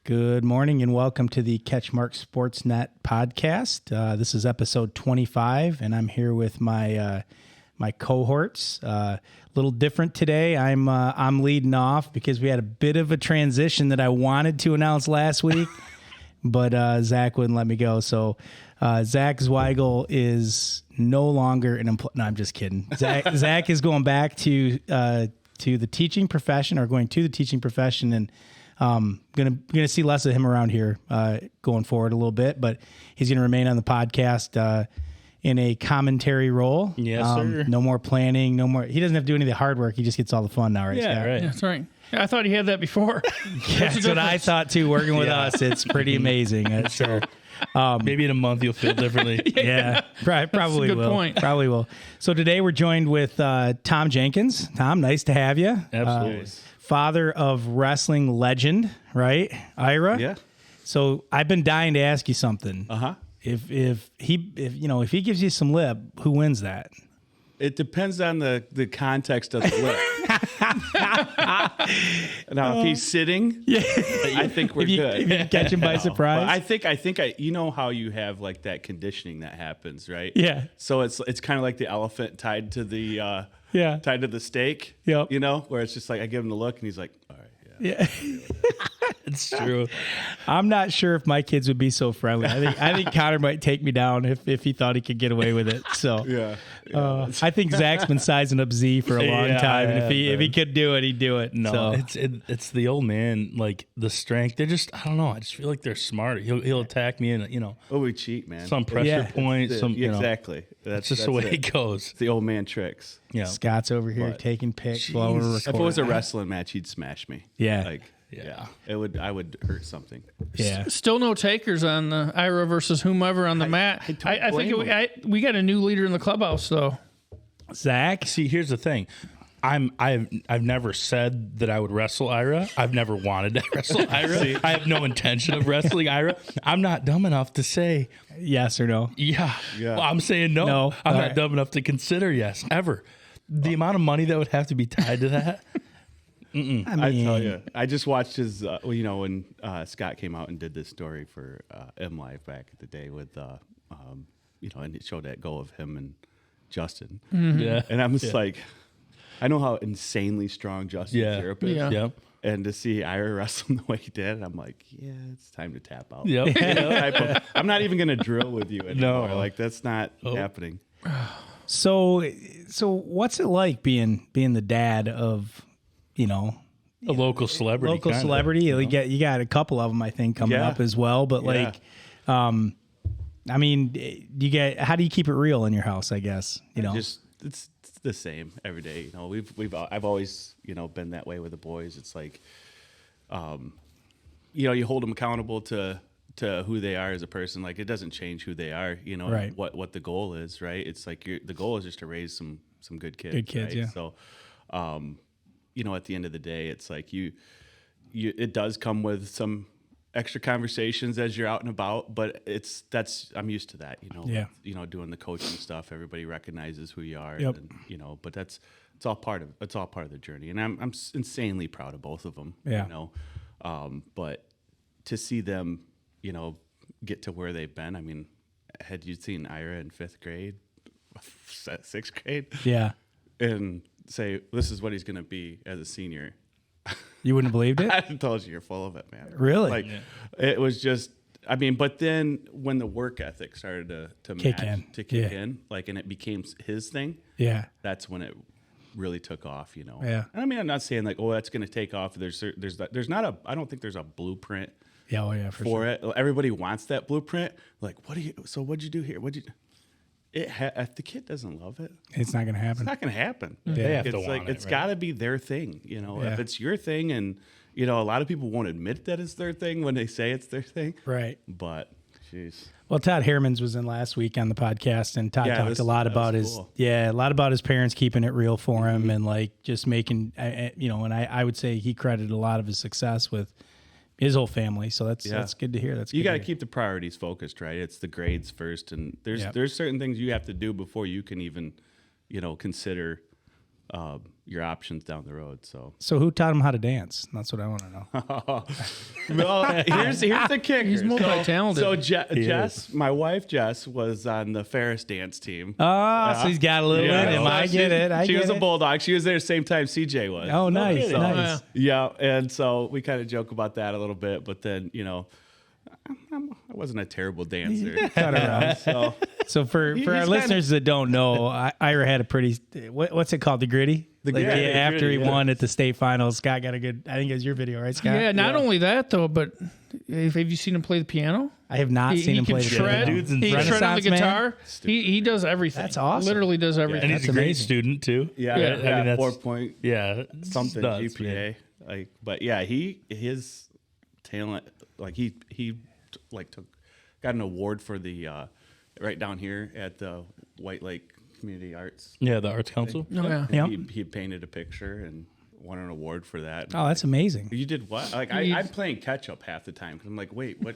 Good morning and welcome to the CatchMark SportsNet podcast. This is episode 25, and I'm here with my cohorts. A little different today. I'm leading off because we had a bit of a transition that I wanted to announce last week, but Zach wouldn't let me go. So Zach Zweigel is no longer an employee. No, I'm just kidding. Zach is going back to the teaching profession, or going to the teaching profession, and gonna see less of him around here going forward a little bit, but he's gonna remain on the podcast in a commentary role. Yes, sir. No more planning, no more. He doesn't have to do any of the hard work. He just gets all the fun now, right? Yeah, Scott? right. That's right. Yeah, I thought he had that before. Yeah, that's what I thought too. Working with us, it's pretty amazing. So maybe in a month you'll feel differently. yeah, probably good will. point. Probably will. So today we're joined with Tom Jenkins. Tom, nice to have you. Absolutely. Father of wrestling legend, right? Ira. Yeah. So I've been dying to ask you something. Uh-huh. If he gives you some lip, who wins that? It depends on the context of the lip. Now, if he's sitting, I think we're good. If you catch him by surprise. But I think you know how you have like that conditioning that happens, right? Yeah. So it's kind of like the elephant tied to the Yeah. tied to the stake. Yep. You know, where it's just like I give him the look and he's like, all right, Yeah. It's true. I'm not sure if my kids would be so friendly. I think Connor might take me down if he thought he could get away with it. So Yeah. I think Zach's been sizing up Z for a long Yeah, time, and I if he could do it, he'd do it. No, So. it's the old man, like the strength. They're just, I don't know. I just feel like they're smart. He'll attack me in Oh, we cheat, man. some pressure Yeah. point. Exactly. That's just the way it goes. It's the old man tricks. Yeah. Scott's over here But- taking pics while we're recording. If it was a wrestling match, he'd smash me. Yeah. Like, Yeah. I would hurt something. Yeah. Still no takers on the Ira versus whomever on the mat. I think we got a new leader in the clubhouse, though. Zach? See, here's the thing. I've never said that I would wrestle Ira. I've never wanted to wrestle Ira. I have no intention of wrestling Ira. I'm not dumb enough to say Yes or no? yeah. Yeah. Well, I'm saying no. No. I'm All not right. dumb enough to consider yes ever. The amount of money that would have to be tied to that. I tell you, I just watched his, when Scott came out and did this story for M Live back in the day with, and it showed that goal of him and Justin. Yeah. And I'm just like, I know how insanely strong Justin's Yeah. Europe is. Yeah. Yep. And to see Ira wrestle the way he did, I'm like, yeah, it's time to tap out. Yep. You know, I'm not even going to drill with you anymore. No. Like, that's not happening. So what's it like being the dad of, A local celebrity. local kinda, celebrity? You got a couple of them, I think, coming Yeah. up as well. But Yeah. how do you keep it real in your house? I guess Just it's the same every day. I've always been that way with the boys. It's like, you hold them accountable to who they are as a person. Like, it doesn't change who they are. Right. What the goal is, right? It's like the goal is just to raise some good kids. Good kids, right? yeah. So, at the end of the day, it's like it does come with some extra conversations as you're out and about, but I'm used to that, Yeah. doing the coaching stuff. Everybody recognizes who you are, Yep. and, but it's all part of the journey. And I'm insanely proud of both of them, Yeah. but to see them, get to where they've been. I mean, had you seen Ira in 5th grade, 6th grade, Yeah. and say, this is what he's going to be as a senior, You wouldn't have believed it? I told you, you're full of it, man. Really? Like, it was just, but then when the work ethic started to Kick kick in. Yeah. in, like, and it became his thing, Yeah. that's when it really took off, Yeah. And I'm not saying like, oh, that's going to take off. I don't think there's a blueprint Yeah. Oh yeah. For for sure. it. Everybody wants that blueprint. Like, what'd you do here? If the kid doesn't love it, It's not going to happen. it's not going to happen. They have to It's want like, it, it's right? got to be their thing. Yeah. If it's your thing, and a lot of people won't admit that it's their thing when they say it's their thing. Right. But, jeez. Well, Todd Hermans was in last week on the podcast, and Todd talked a lot that about was his cool. a lot about his parents keeping it real for him, and like just making and I would say he credited a lot of his success with his whole family. So that's good to hear. You got to keep the priorities focused, right? It's the grades first, and there's certain things you have to do before you can even, consider your options down the road. So who taught him how to dance? That's what I want to know. Well, here's the kicker. He's multi-talented. So Jess, my wife Jess, was on the Ferris dance team. Oh, so he's got a little bit of him. I get it. She was a bulldog. She was there the same time CJ was. Oh, nice, So, nice. Yeah, and so we kind of joke about that a little bit, but then I wasn't a terrible dancer. Cut around. So for our listeners that don't know, Ira had a pretty what's it called, the gritty? After he won at the state finals, Scott got a good. I think it was your video, right, Scott? Yeah. Not only that though, but have you seen him play the piano? I have not seen him play the piano. He can shred on the guitar. He does everything. That's awesome. Literally does everything. And he's a great student too. Yeah, Yeah. I mean, that's 4 point something nuts, GPA. man. But yeah, his talent, got an award for the right down here at the White Lake Community Arts. Yeah, the Arts Council. Oh, yeah. Yep. He painted a picture and won an award for that. Oh, that's amazing. You did what? Like I'm playing catch up half the time because I'm like, wait, what?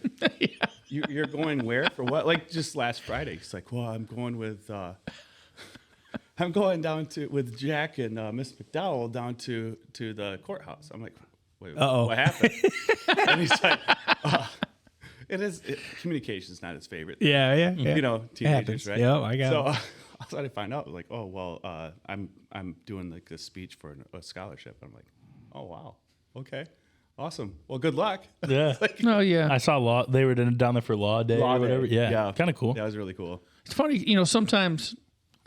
You're going where for what? Like just last Friday, he's like, well, I'm going with. I'm going down with Jack and Miss McDowell down to the courthouse. I'm like, wait, what happened? And he's like, communication's not his favorite. Yeah. Teenagers, right? Yeah, I got it. So I thought I find out like, oh well, I'm doing like this speech for a scholarship. I'm like, oh wow, okay, awesome. Well, good luck. Yeah. Oh yeah. I saw law. They were down there for law day or whatever. Day. Yeah. Kind of cool. That was really cool. It's funny, sometimes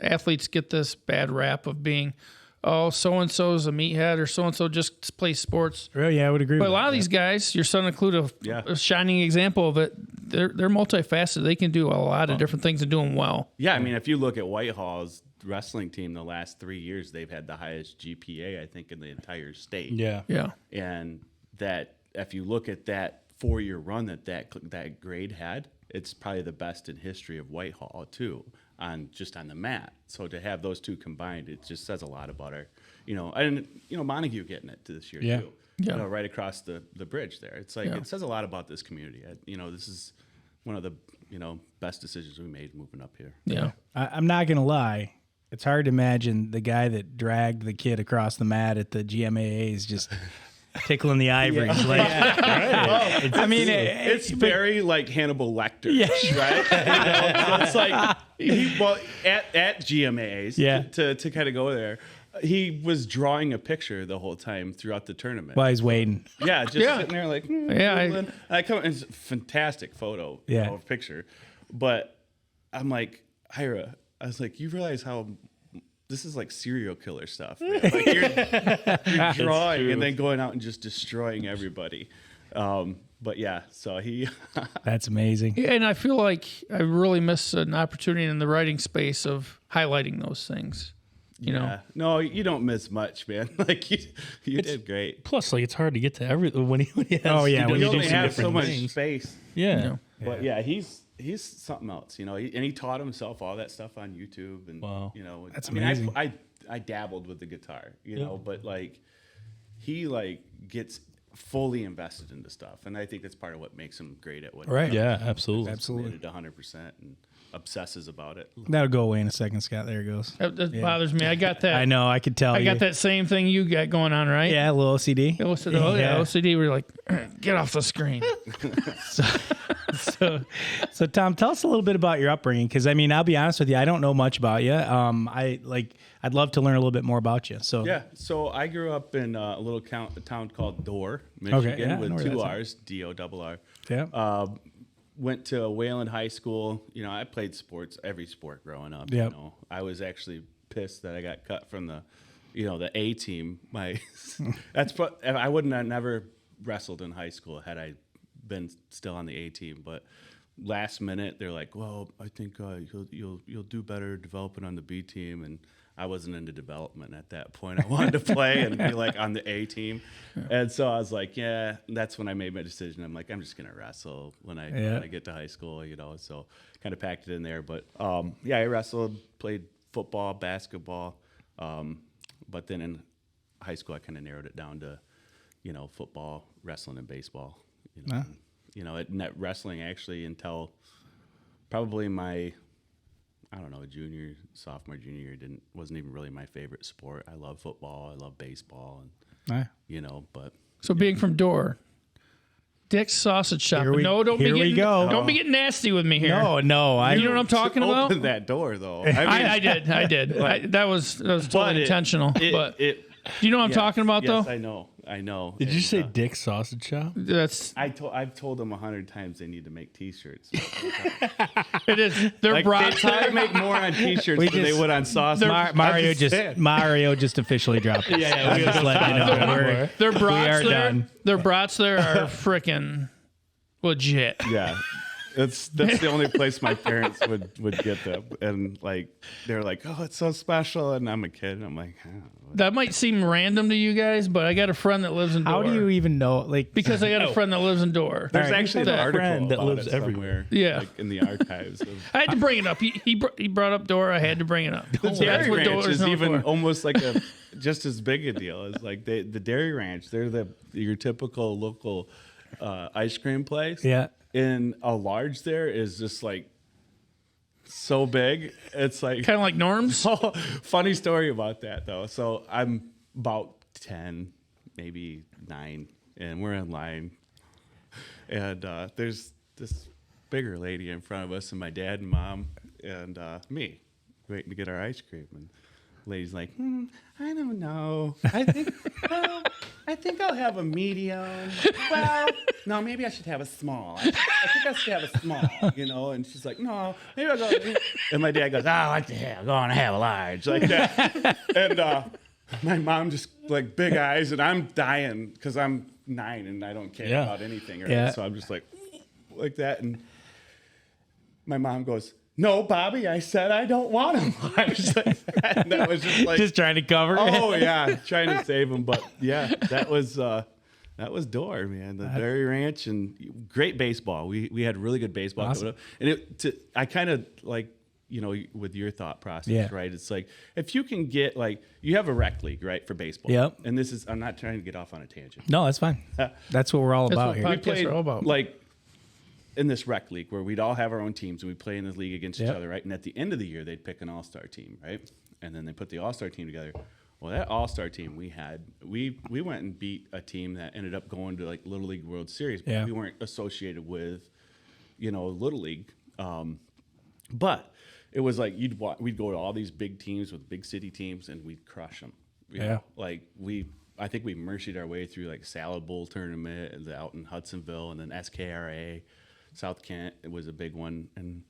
athletes get this bad rap of being, oh, so-and-so's a meathead or so-and-so just plays sports. Oh, yeah, I would agree But with a lot that. of these guys, your son included a shining example of it, they're multifaceted. They can do a lot of different things and do them well. Yeah, I mean, if you look at Whitehall's wrestling team the last 3 years, they've had the highest GPA, I think, in the entire state. Yeah. Yeah. And that if you look at that 4-year run that grade had, it's probably the best in history of Whitehall too, on the mat. So to have those two combined, it just says a lot about our, Montague getting it to this year too. Yeah. Right across the bridge there. It's like it says a lot about this community. This is one of the best decisions we made moving up here. Yeah. I'm not going to lie. It's hard to imagine the guy that dragged the kid across the mat at the GMAAs just tickling the ivories. I mean, it's very like Hannibal Lecter, right? So it's like at GMAs, to kind of go there. He was drawing a picture the whole time throughout the tournament. While he's waiting. Yeah, just sitting there like, it's a fantastic photo, picture. But I'm like, Ira, I was like, you realize how this is like serial killer stuff, man. Like you're drawing and then going out and just destroying everybody. But yeah, so he. That's amazing. Yeah, and I feel like I really miss an opportunity in the writing space of highlighting those things. No, you don't miss much, man. Like you did great. Plus, like it's hard to get to everything when he has. Oh yeah, when you only some have so different much things. space. Yeah. But yeah, he's something else, and he taught himself all that stuff on YouTube, and Wow. That's amazing. amazing. I dabbled with the guitar, but like he gets fully invested into stuff, and I think that's part of what makes him great at what. Right. He does. Yeah. Absolutely. Absolutely. 100% and obsesses about it. That'll go away in a second, Scott. There it goes. That bothers me. I got that. I know. I could tell. I got that same thing you got going on, right? Yeah, a little OCD. OCD. We're like, get off the screen. So Tom, tell us a little bit about your upbringing, because I mean, I'll be honest with you, I don't know much about you. I'd love to learn a little bit more about you. So Yeah, so I grew up in a little town called Dorr, Michigan, I know with where 2 that's at. R's, DORR. Yeah. Went to Wayland High School. I played every sport growing up. Yep. I was actually pissed that I got cut from the A team. I wouldn't have never wrestled in high school had I been still on the A team. But last minute, they're like, "Well, I think you'll do better developing on the B team." And I wasn't into development at that point. I wanted to play and be like on the A team. And so I was like, yeah, that's when I made my decision. I'm like, I'm just going to wrestle when I get to high school, so kind of packed it in there. But I wrestled, played football, basketball. But then in high school, I kind of narrowed it down to, football, wrestling, and baseball. Wrestling actually until probably I don't know, sophomore, junior year wasn't even really my favorite sport. I love football, I love baseball, and but So being from Dorr, Dick's Sausage Shop. Here we Don't be getting nasty with me here. No. You know what I'm talking about? Open that door though. I did. That was totally intentional. But do you know what I'm talking about though? Yes, I know. Did you say Dick's Sausage Shop? I've told them 100 times they need to make T-shirts. It is. They're brats. They probably make more on T-shirts than they would on sausage. Mario just officially dropped it. Yeah. We just let you know. Their brats are there. done. Their brats there are freaking legit. Yeah. That's the only place my parents would get them, and they're like, oh, it's so special, and I'm a kid, and I'm like, oh. That might seem random to you guys, but I got a friend that lives in Dorr. How do you even know? Because I got a friend that lives in Dorr. There's actually an article friend that about lives it everywhere. Yeah, in the archives. I had to bring it up. He brought up Dorr. I had to bring it up. The Dairy Ranch Dorr is even for. almost like just as big a deal. It's like the Dairy Ranch. They're your typical local ice cream place. Yeah. And a large there is just like so big. It's like Kind of like Norm's. Oh, funny story about that though. So I'm about 10, maybe 9, and we're in line, and there's this bigger lady in front of us, and my dad and mom and me waiting to get our ice cream, and the lady's like, I don't know. I think I'll have a medium. Well, no, maybe I should have a small. I think I should have a small, And she's like, no, maybe I'll go. And my dad goes, oh, what the hell? Go on and have a large. Like that. And my mom just like big eyes, and I'm dying because I'm 9 and I don't care about anything. Right? Yeah. So I'm just like that. And my mom goes, no, Bobby, I said I don't want him. And that was just like Just trying to cover. oh yeah, trying to save him. But yeah, that was Dorr, man. The Dairy Ranch, and great baseball. We had really good baseball. Awesome. And I kind of like, with your thought process, right? It's like if you can get you have a rec league, right, for baseball. Yep. And I'm not trying to get off on a tangent. No, that's fine. That's what we're all about here. podcasts We played are all about. in this rec league where we'd all have our own teams and we'd play in this league against each Yep. other, right? And at the end of the year, they'd pick an all-star team, right? And then they put the all-star team together. Well, that all-star team we went and beat a team that ended up going to Little League World Series, but Yeah. we weren't associated with, Little League. But it was like we'd go to all these big teams with big city teams and we'd crush them. Yeah. I think we mercied our way through Salad Bowl tournament and out in Hudsonville, and then SKRA. South Kent, it was a big one, and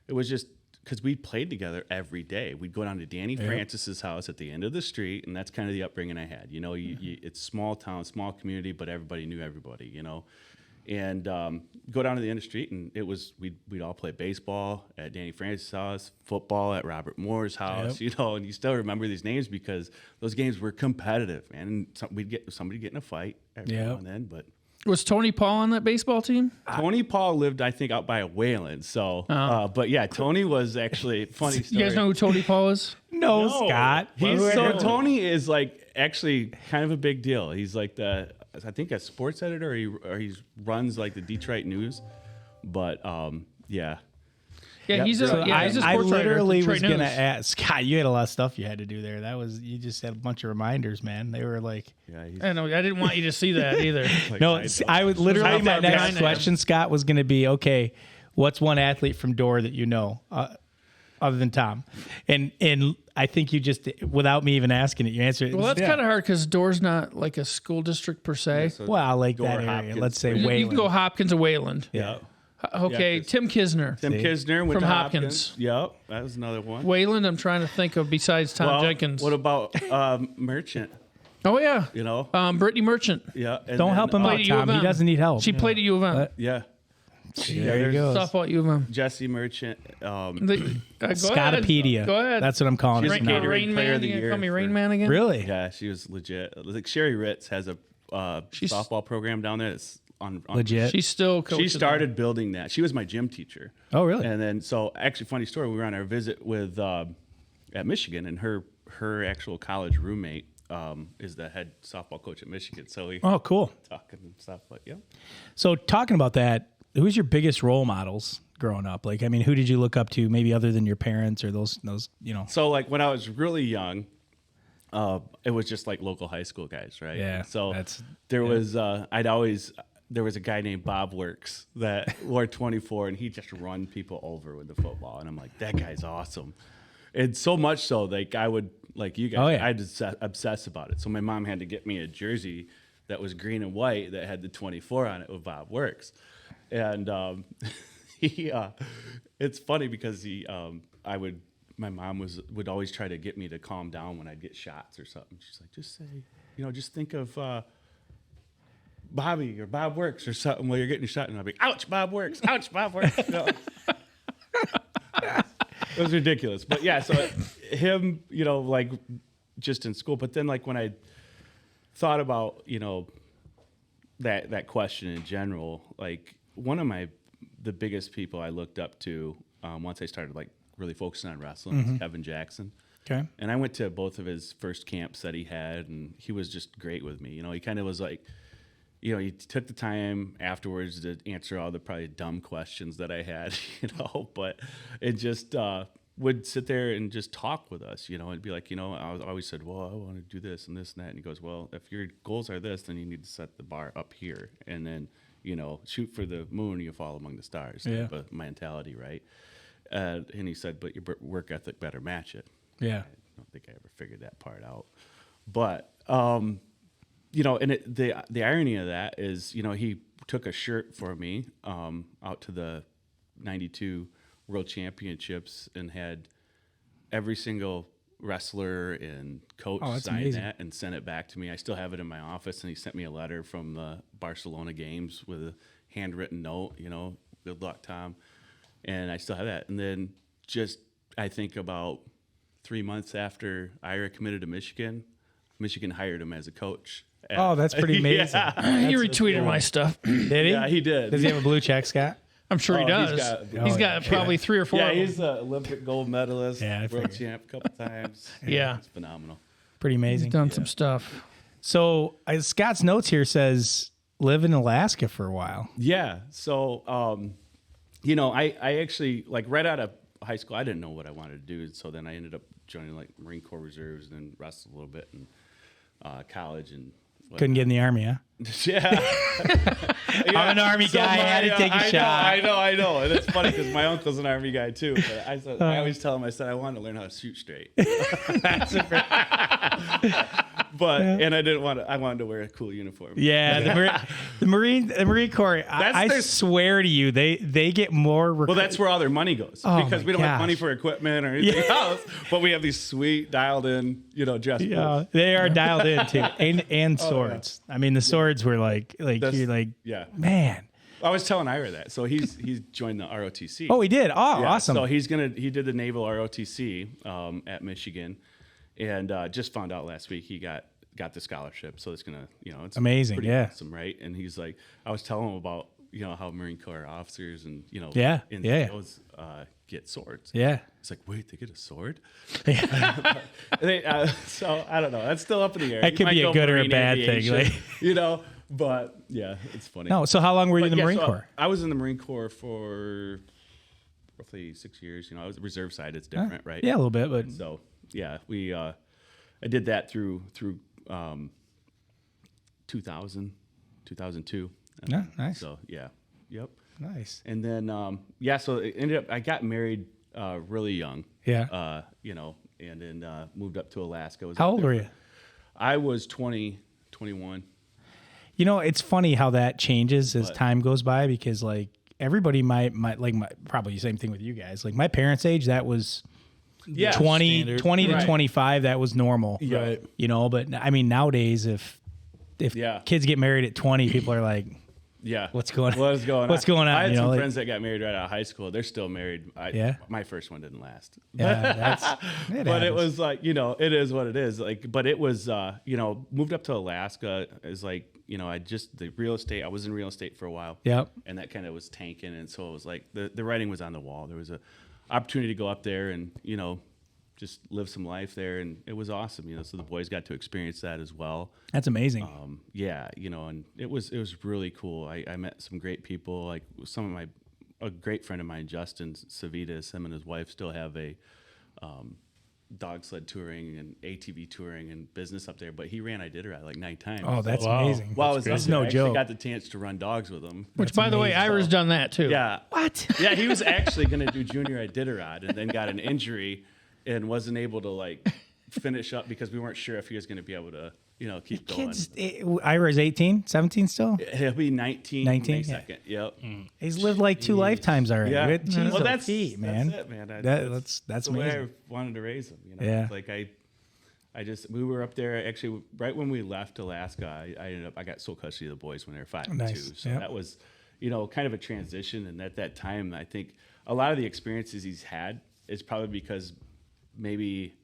it was just because we played together every day. We'd go down to Danny Francis's house at the end of the street, and that's kind of the upbringing I had. It's small town, small community, but everybody knew everybody. And go down to the end of the street, and it was we'd all play baseball at Danny Francis's house, football at Robert Moore's house. And you still remember these names because those games were competitive, man. And we'd get somebody get in a fight every now and then, but. Was Tony Paul on that baseball team? Tony Paul lived, I think, out by a Wayland. So, but yeah, Tony was actually funny story. You guys know who Tony Paul is? No, Scott. Tony is actually kind of a big deal. He's I think a sports editor, or he runs the Detroit News. But yeah. Yeah, he's a sports writer. I literally Detroit was going to News. ask Scott. You had a lot of stuff you had to do there. You just had a bunch of reminders, man. They were like, I know. I didn't want you to see that either. no. I would literally. My far next behind I question, Scott, was going to be, okay, what's one athlete from Dorr that you know, other than Tom? And I think you just, without me even asking it, you answered it. Well, that's kind of hard because Dorr's not like a school district per se. So Well, that Dorr, area. Hopkins, Let's say You Wayland. can go Hopkins or Wayland. Yeah. Okay, Yeah, Tim Kisner. Tim Kisner went From to Hopkins. Yep, that was another one. Wayland, I'm trying to think of besides Tom Jenkins. What about Merchant? Oh, yeah. Brittany Merchant. Yeah. And Don't help him out, Played at U of Tom. He M. doesn't need help. She played at U of M. Yeah. There you go. Softball at U of M. Jesse Merchant. Go Scotopedia. ahead. Go ahead. That's what I'm calling She's it a now. Gatorade Rain Player Man. of the You gonna Year call me for- Rain Man again? Really? Yeah, she was legit. Sherry Ritz has a softball program down there that's on Legit. She's still coaching. She started building that. She was my gym teacher. Oh, really? And then, actually, funny story. We were on our visit with at Michigan, and her actual college roommate is the head softball coach at Michigan. So we Oh, cool. talking and stuff. But yeah, So talking about that, who's your biggest role models growing up? Like, I mean, who did you look up to, maybe other than your parents or those, you know? So like when I was really young, it was just like local high school guys, right? Yeah. So there was, there was a guy named Bob Works that wore 24 and he just run people over with the football. And I'm like, that guy's awesome. And so much so, like I would, like you guys, I'd obsess about it. So my mom had to get me a jersey that was green and white that had the 24 on it with Bob Works. And it's funny because my mom would always try to get me to calm down when I'd get shots or something. She's like, just say, just think of Bobby or Bob Works or something while you're getting shot. And I'd be, ouch, Bob Works, ouch, Bob Works. It was ridiculous. But yeah, so him, like just in school. But then like when I thought about, that question in general, like one of the biggest people I looked up to once I started like really focusing on wrestling was Kevin Jackson. Okay. And I went to both of his first camps that he had, and he was just great with me. He kind of was like, he took the time afterwards to answer all the probably dumb questions that I had, but it just would sit there and just talk with us, and be like, I always said, well, I want to do this and this and that. And he goes, well, if your goals are this, then you need to set the bar up here. And then, shoot for the moon, you fall among the stars. Yeah. Type of mentality, right? And he said, but your work ethic better match it. Yeah. I don't think I ever figured that part out. But, and the irony of that is, he took a shirt for me out to the 92 World Championships and had every single wrestler and coach sign that and sent it back to me. I still have it in my office, and he sent me a letter from the Barcelona games with a handwritten note, good luck, Tom. And I still have that. And then I think about 3 months after Ira committed to Michigan hired him as a coach. Oh, that's pretty amazing. He retweeted my stuff. Did he? Yeah, he did. Does he have a blue check, Scott? I'm sure he does. He's got probably 3 or 4. Yeah, he's an Olympic gold medalist, I world champ a couple times. Yeah. It's phenomenal. Pretty amazing. He's done some stuff. So Scott's notes here says live in Alaska for a while. Yeah. So, I actually, like right out of high school, I didn't know what I wanted to do. So then I ended up joining like Marine Corps Reserves and then wrestled a little bit in college and couldn't get in the Army, huh? Yeah. I'm an Army guy. I had to take a shot. I know. And it's funny because my uncle's an Army guy too. But I always tell him, I said, I wanted to learn how to shoot straight. And I didn't want to. I wanted to wear a cool uniform. Yeah, the Marine Corps. I swear to you, they get more. Well, that's where all their money goes because we don't have money for equipment or anything else. But we have these sweet dialed in, dress. Yeah, they are dialed in too, and swords. I mean, the swords were like you're like, man. I was telling Ira that. So he's joined the ROTC. Oh, he did. Oh, awesome. So he did the Naval ROTC at Michigan, and just found out last week he got the scholarship. So it's gonna, it's amazing. Pretty Yeah. awesome, right? And he's like, I was telling him about how Marine Corps officers and those get swords. Yeah. It's like, wait, they get a sword? So I don't know. That's still up in the air. That could be a good or a bad thing, But yeah, it's funny. No. So how long were you in the Marine Corps? I was in the Marine Corps for roughly 6 years. I was the reserve side. It's different, right? Yeah, a little bit, but so yeah, I did that through 2000, 2002. Yeah, nice. So yeah, yep. Nice. And then so it ended up I got married really young. Yeah. And then moved up to Alaska. How old were you? I was 20, 21. It's funny how that changes as time goes by because like everybody might probably the same thing with you guys. Like my parents' age, that was 20 to 25, that was normal. Right. But I mean nowadays if kids get married at 20, people are like, yeah, what's going on? What's going on? I had some like, friends that got married right out of high school. They're still married. My first one didn't last. Yeah, but it was like, it is what it is. Like, but it was, moved up to Alaska is like, the real estate. I was in real estate for a while. Yep. And that kind of was tanking, and so it was like the writing was on the wall. There was a opportunity to go up there and just live some life there, and it was awesome. So the boys got to experience that as well. That's amazing. And it was really cool. I met some great people. Like some of my a great friend of mine, Justin Savitas, him and his wife still have a dog sled touring and ATV touring and business up there. But he ran Iditarod like 9 times. Oh, that's Wow. amazing. Well, I was That's no no joke. got the chance to run dogs with him. Which, by the way, Ira's done that too. Yeah. What? Yeah, he was actually going to do junior Iditarod and then got an injury and wasn't able to like finish up because we weren't sure if he was going to be able to, keep going. Ira's 18, 17 still? He'll be 19 19, May yeah. 2nd. Yep. He's lived like 2 lifetimes already. Yeah. Jeez, Well, that's Pete, man. That's it, man. That's the way I amazing. wanted to raise him. Yeah. It's like we were up there actually right when we left Alaska. I got sole custody of the boys when they were 5 and Nice. 2. So Yep. that was, kind of a transition. And at that time, I think a lot of the experiences he's had is probably because maybe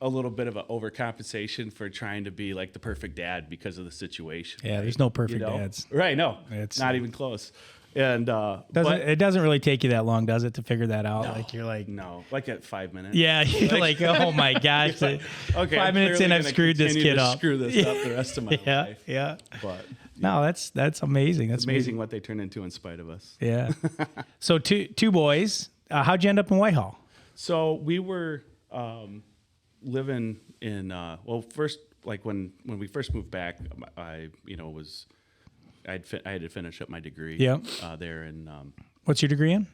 a little bit of an overcompensation for trying to be like the perfect dad because of the situation. Yeah, right? there's no perfect dads. Right? No, It's- not even close. And but It doesn't really take you that long, does it, to figure that out? Like you're like, no, like at 5 minutes. yeah, you're like, oh my gosh, Okay, 5 minutes in, clearly I've gonna screwed this continue kid to up. Screw this up the rest of my Yeah, life. yeah. But No, that's amazing. That's it's amazing what they turn into in spite of us. Yeah. So two boys. How'd you end up in Whitehall? So we were living in first like when we first moved back, I had to finish up my degree. Yep. There in What's your degree in?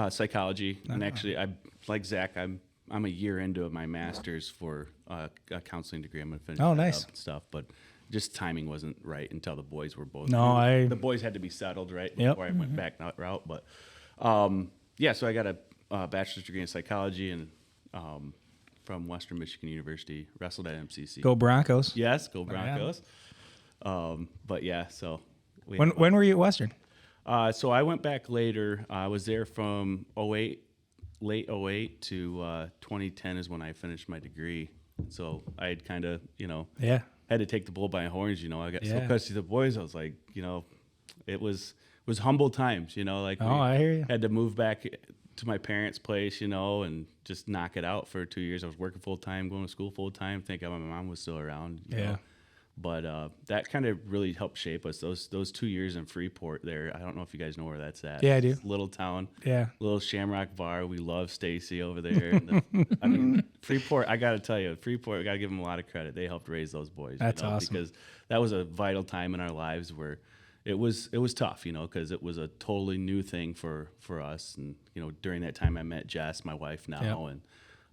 psychology, and actually I like Zach. I'm a year into my master's for a counseling degree. I'm gonna finish. Oh, that nice. up and stuff, but just timing wasn't right until the boys were both. No, the boys had to be settled right Yep. before I went back that route. But so I got a bachelor's degree in psychology and from Western Michigan University. Wrestled at MCC. Go Broncos. Yes, go Broncos. But yeah, so When were you at Western? so I went back later. I was there from late 08 to 2010 is when I finished my degree. So I had kind of, Yeah. had to take the bull by the horns. I got so Yeah. custody of the boys. I was like, it was humble times. Like I hear you. had to move back to my parents' place, and just knock it out for 2 years. I was working full time, going to school full time, thinking my mom was still around. you Yeah. know. But that kind of really helped shape us. Those 2 years in Freeport there. I don't know if you guys know where that's at. Yeah, I do. It's a little town. Yeah. Little Shamrock Bar. We love Stacy over there. And Freeport, I got to tell you, Freeport, I got to give them a lot of credit. They helped raise those boys. That's awesome. Because that was a vital time in our lives where it was tough, because it was a totally new thing for us. And, during that time I met Jess, my wife now,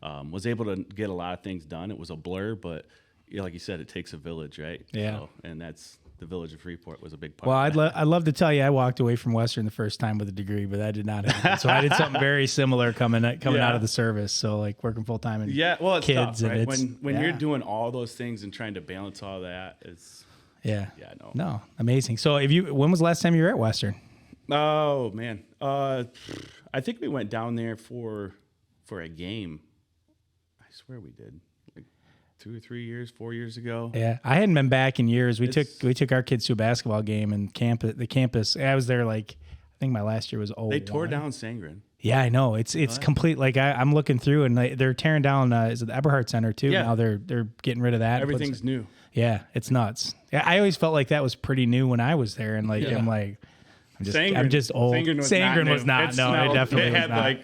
and was able to get a lot of things done. It was a blur, but like you said, it takes a village, right? Yeah. So, and that's the village of Freeport was a big part. Well, of that. I'd love to tell you I walked away from Western the first time with a degree, but that did not happen. So I did something very similar coming out of the service. So like working full time and Well, it's kids tough, right? and it's, When you're doing all those things and trying to balance all that, it's no, amazing. So when was the last time you were at Western? Oh man, I think we went down there for a game. I swear we did, like 2 or 3 years, 4 years ago. Yeah, I hadn't been back in years. We took our kids to a basketball game and the campus. I was there I think my last year was 01. They tore down Sangren. Yeah, I know. It's complete. Like I'm looking through and they're tearing down. Is it the Eberhard Center too? Yeah. Now they're getting rid of that. Everything's new. Yeah, it's nuts. Yeah, I always felt like that was pretty new when I was there, and I'm like, I'm just old. Sangren was not was new. not. No, it definitely was not.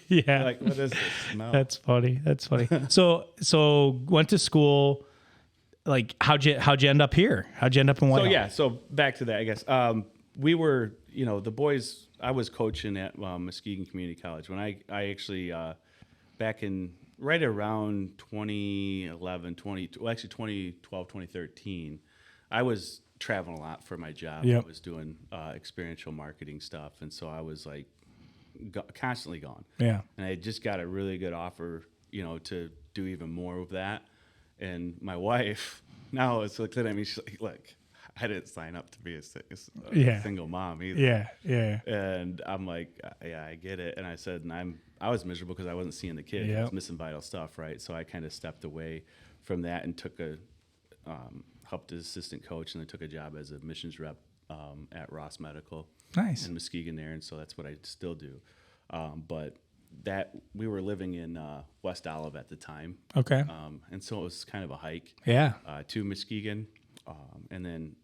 Yeah, Like, what is this smell? that's funny. That's funny. So went to school. Like, how'd you end up here? How'd you end up in Whitehall? So back to that, I guess. We were, the boys. I was coaching at Muskegon Community College when I actually back in right around 2012, 2013. I was traveling a lot for my job. Yep. I was doing experiential marketing stuff, and so I was like constantly gone. Yeah. And I just got a really good offer, to do even more of that. And my wife now is looking at me. She's like, "Look, I didn't sign up to be a single mom either." Yeah. Yeah. And I'm like, "Yeah, I get it." And I said, and I was miserable because I wasn't seeing the kid. Yep. I was missing vital stuff, right? So I kind of stepped away from that and took helped as assistant coach, and then took a job as a missions rep at Ross Medical. Nice. In Muskegon there, and so that's what I still do. But that we were living in West Olive at the time. Okay. And so it was kind of a hike. Yeah. To Muskegon, and then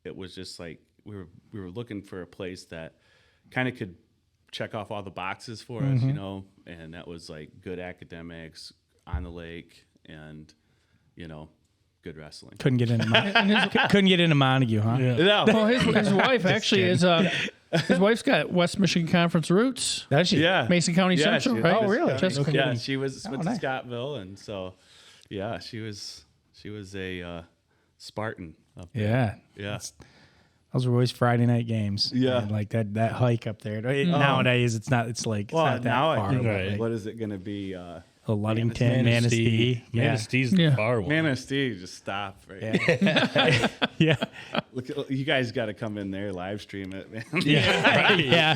it was just like we were looking for a place that kind of could check off all the boxes for us, you know, and that was like good academics, on the lake, and, you know, good wrestling. Couldn't get into Montague, huh? No. Well, his wife actually is. His wife's got West Michigan Conference roots. Does she? Yeah. Mason County Central, right? Oh, really? Jessica. Yeah, she went to nice. Scottville, and so, yeah, she was a Spartan up there. Yeah. Yeah. Those were always Friday night games. Yeah. And like that hike up there. Nowadays, it's not. It's like it's Well, not that now far. I think, but, like, what is it going to be? Ludington, Manistee. Manastee's the Yeah. far one. Manistee, just stop. Right? Yeah. yeah. Look, you guys got to come in there, live stream it, man. Yeah.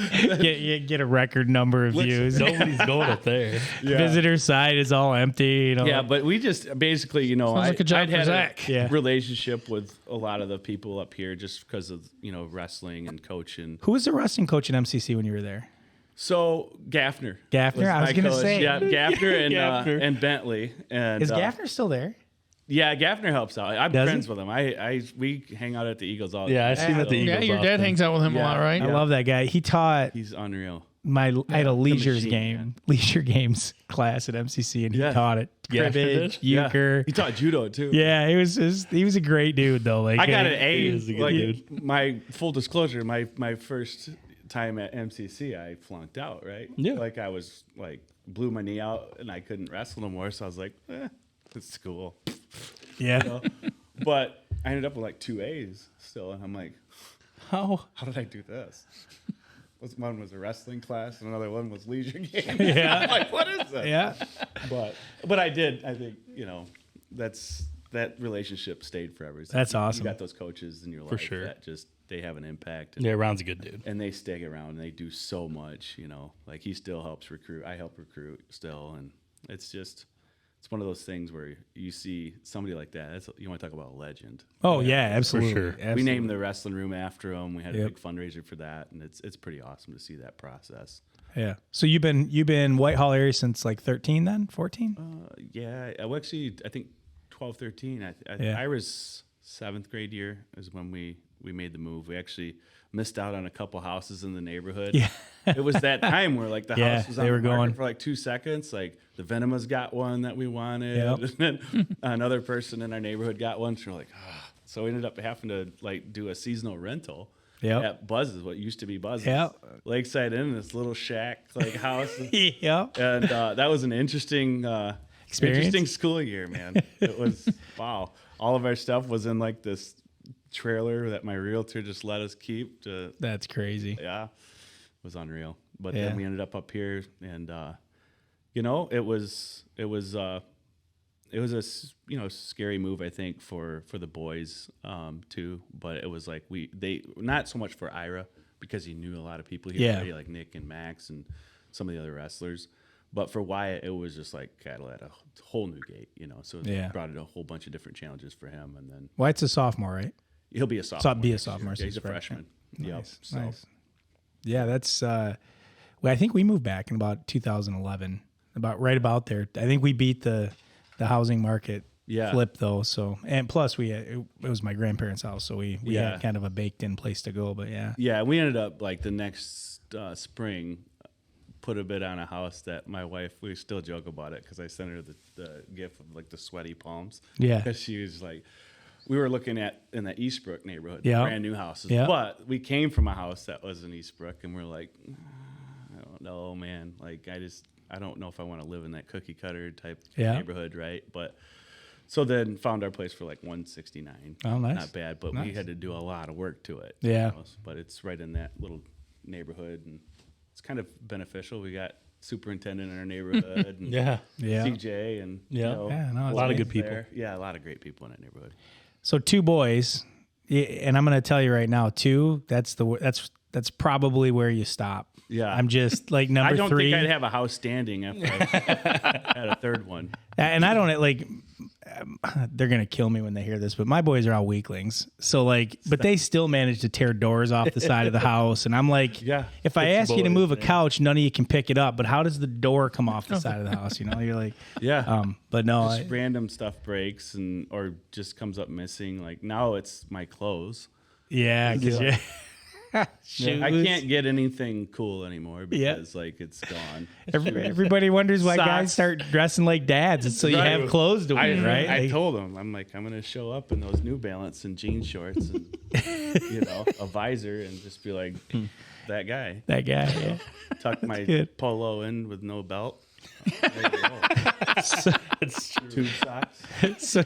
Get a record number of views. Nobody's going up there. Visitor side is all empty. You know? Yeah, but we just basically, you know, Sounds like a job I'd for had Zach. a Yeah. relationship with a lot of the people up here just because of, you know, wrestling and coaching. Who was the wrestling coach at MCC when you were there? So Gaffner. Gaffner? was I was my gonna coach. say. Yeah, Gaffner and Gaffner. and Bentley. And Is Gaffner still there? Yeah, Gaffner helps out. I'm Does friends he? with him. We hang out at the Eagles all the Yeah, I time. see him at the Yeah, Eagles. your dad often. hangs out with him a lot, right? I love that guy. He taught He's unreal. I had a machine, leisure games class at MCC, and he Yeah. taught it. Gaffner Cribbage, did? euchre. He taught judo too. Yeah, he was a great dude though. Like I got an He A. is a good Like dude. my full disclosure, my first time at MCC, I flunked out. Right? Yeah. Like I was like blew my knee out and I couldn't wrestle no more. So I was like, it's cool. Yeah. But I ended up with like 2 A's still, and I'm like, how did I do this? One was a wrestling class, and another one was leisure games. Yeah. I'm like, what is this? Yeah. But I did. I think, you know, that relationship stayed forever. That's awesome. You got those coaches in your life sure. that just they have an impact. And, Yeah, Ron's a good dude. and they stick around. And they do so much. You know, like he still helps recruit. I help recruit still, and it's one of those things where you see somebody like that. You want to talk about a legend. Oh yeah, absolutely. sure. Absolutely. We named the wrestling room after him. We had a Yep. big fundraiser for that, and it's pretty awesome to see that process. Yeah. So you've been Whitehall area since like 13 then? 14? Yeah, I think 12, 13. Yeah. Ira's 7th grade year is when we made the move. We actually missed out on a couple houses in the neighborhood. Yeah. It was that time where like the Yeah, house was on they the were market going. for like 2 seconds. Like the Venomous got one that we wanted, Yep. and then another person in our neighborhood got one. So we're like, so we ended up having to like do a seasonal rental. Yep. At Buzz's, what used to be Buzz's. Yep. Lakeside Inn, this little shack like house. Yep. And that was an interesting Experience? interesting school year, man. It was wow. All of our stuff was in like this trailer that my realtor just let us keep. That's crazy. Yeah, it was unreal. But Yeah. then we ended up here, and you know, it was a scary move, I think, for the boys too. But it was like they not so much for Ira because he knew a lot of people here, Yeah. already, like Nick and Max and some of the other wrestlers. But for Wyatt, it was just like cattle at a whole new gate, you know. So Yeah. it brought a whole bunch of different challenges for him, and then White's a sophomore, right? he'll be a sophomore. Be a next year. sophomore, Yeah, so he's a he's a freshman. freshman. Yep. Nice. So Nice. Yeah, that's well, I think we moved back in about 2011. Right about there. I think we beat the housing market Yeah. flip though. So and plus it was my grandparents' house, so we Yeah. had kind of a baked in place to go. But yeah. Yeah, we ended up like the next spring, put a bid on a house that my wife. We still joke about it because I sent her the gif of like the sweaty palms. Yeah. because she was like, we were looking at in the Eastbrook neighborhood, Yeah. brand new houses. Yeah. But we came from a house that was in Eastbrook, and we're like, I don't know, man. Like I don't know if I want to live in that cookie cutter type Yeah. neighborhood, right? But. So then found our place for like $169. Oh, nice. Not bad, but we Nice. had to do a lot of work to it. Yeah. But it's right in that little neighborhood, and it's kind of beneficial. We got superintendent in our neighborhood, and Yeah. Yeah. CJ, and Yeah. Yeah, no, A it's lot of nice good people. there. Yeah, a lot of great people in that neighborhood. So 2 boys, and I'm going to tell you right now, 2. That's probably where you stop. Yeah. I'm just like number I don't 3. think I'd have a house standing after I had a third one. And I don't like. They're gonna kill me when they hear this, but my boys are all weaklings. So like, but they still manage to tear doors off the side of the house, and I'm like, Yeah. if I It's ask you to boys, move a man. couch, none of you can pick it up. But how does the door come off the side of the house? You know, you're like, Yeah. but no, Just random stuff breaks or just comes up missing. Like now it's my clothes. yeah, because Shoes. I can't get anything cool anymore because like it's gone. Everybody wonders why guys Socks. start dressing like dads, and so you Right. have clothes to wear, right? I Like, told him, I'm like, I'm gonna show up in those New Balance and jean shorts and a visor and just be like that guy. that guy. Yeah. Tuck my good. polo in with no belt. There you go. Tube socks. So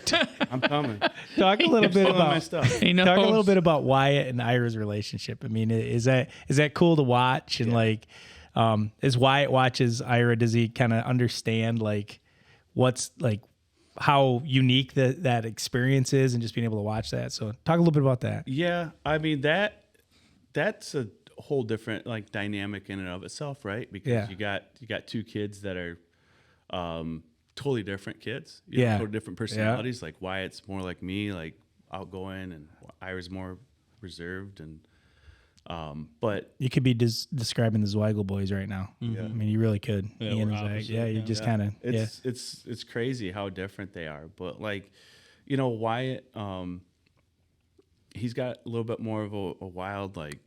I'm coming. talk a little bit Some of my about stuff. He knows. talk a little bit about Wyatt and Ira's relationship. I mean, is that cool to watch? And like, as Wyatt watches Ira, does he kind of understand like what's like how unique that experience is, and just being able to watch that? So talk a little bit about that. Yeah, I mean that's a whole different like dynamic in and of itself, right? Because you got two kids that are totally different kids. You know, Yeah. totally different personalities. Like Wyatt's more like me, like outgoing, and Ira's more reserved. And but You could be describing the Zweigel boys right now. I mean, you really could. Yeah, Ian we're and Zach. opposite, Yeah, you yeah. just kind of it's crazy how different they are. But like, Wyatt, he's got a little bit more of a wild, like,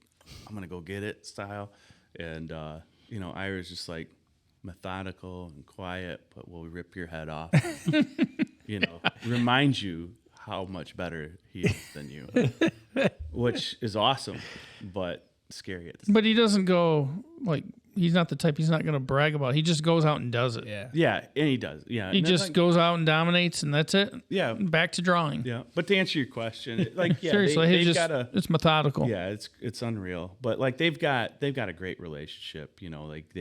I'm gonna go get it style, and Ira's just like methodical and quiet, but will rip your head off. Remind you how much better he is than you, which is awesome, but scary at the same time. But he doesn't go like he's not the type. He's not going to brag about it. He just goes out and does it. yeah. Yeah, and he does. Yeah, He and just like, goes out and dominates, and that's it. Yeah, Back to drawing. yeah. But to answer your question, like, yeah, Seriously, they've he's got just a it's methodical. yeah, it's unreal. But like they've got a great relationship. Like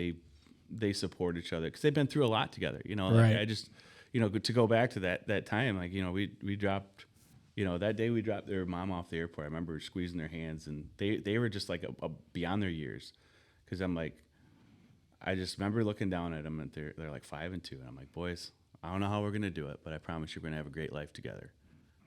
they support each other because they've been through a lot together. Like Right. I just to go back to that time, like we dropped. That day we dropped their mom off the airport. I remember squeezing their hands, and they were just like a beyond their years. Because I'm like, I just remember looking down at them, and they're like 5 and 2, and I'm like, boys, I don't know how we're gonna do it, but I promise you're gonna have a great life together,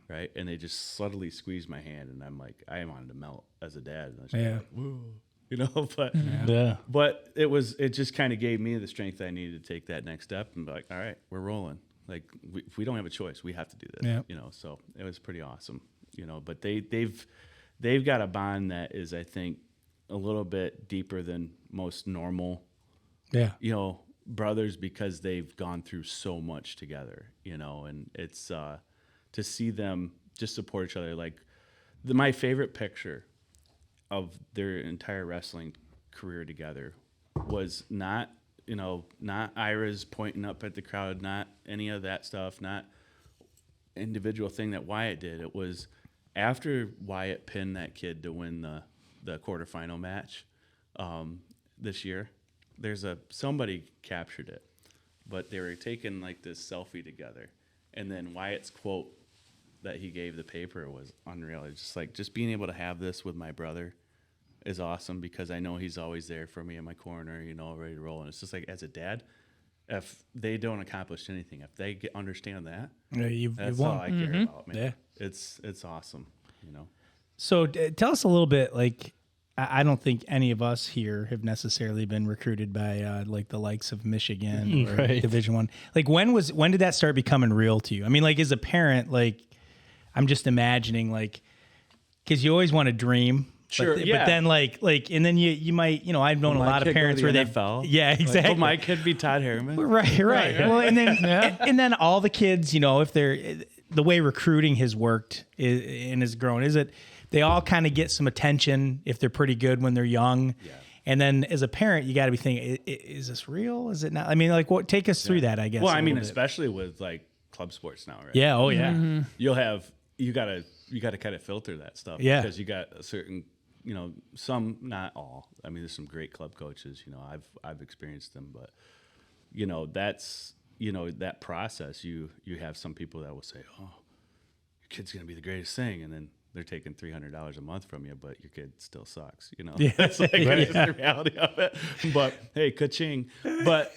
right? And they just subtly squeezed my hand, and I'm like, I wanted to melt as a dad. And I was just like, whoa, but Yeah. but it just kind of gave me the strength I needed to take that next step and be like, all right, we're rolling. Like if we don't have a choice, we have to do this. Yeah. So it was pretty awesome. But they've got a bond that is, I think, a little bit deeper than most normal, Yeah. brothers, because they've gone through so much together. And it's to see them just support each other. Like my favorite picture of their entire wrestling career together was not Ira's pointing up at the crowd, not any of that stuff, not individual thing that Wyatt did. It was after Wyatt pinned that kid to win the quarterfinal match this year. Somebody captured it, but they were taking like this selfie together, and then Wyatt's quote that he gave the paper was unreal. It's just like, just being able to have this with my brother is awesome because I know he's always there for me in my corner, ready to roll. And it's just like, as a dad, if they don't accomplish anything, if they understand that, You've that's won. all I care about, man. Yeah. It's awesome, So tell us a little bit, like, I don't think any of us here have necessarily been recruited by like the likes of Michigan or Right. Division I. Like when did that start becoming real to you? I mean, like as a parent, like I'm just imagining, like, because you always want to dream. Sure, but yeah. then like and then you might, I've known a lot of parents where they've yeah, exactly. Like, my kid be Todd Harriman. Right. Well, and then and then all the kids, if they're the way recruiting has worked and has grown, is it they all kind of get some attention if they're pretty good when they're young. Yeah. And then as a parent, you got to be thinking, is this real? Is it not? I mean, like, take us through that, I guess. Well, I mean, bit. especially with like club sports now, right? Yeah. Oh, yeah. Mm-hmm. You gotta kind of filter that stuff. Yeah. Because you got a certain, some, not all. I mean, there's some great club coaches. I've experienced them, but that's that process. You have some people that will say, "Oh, your kid's gonna be the greatest thing," and then they're taking $300 a month from you, but your kid still sucks. Yeah. That's like that's the reality of it. But hey, ka-ching. But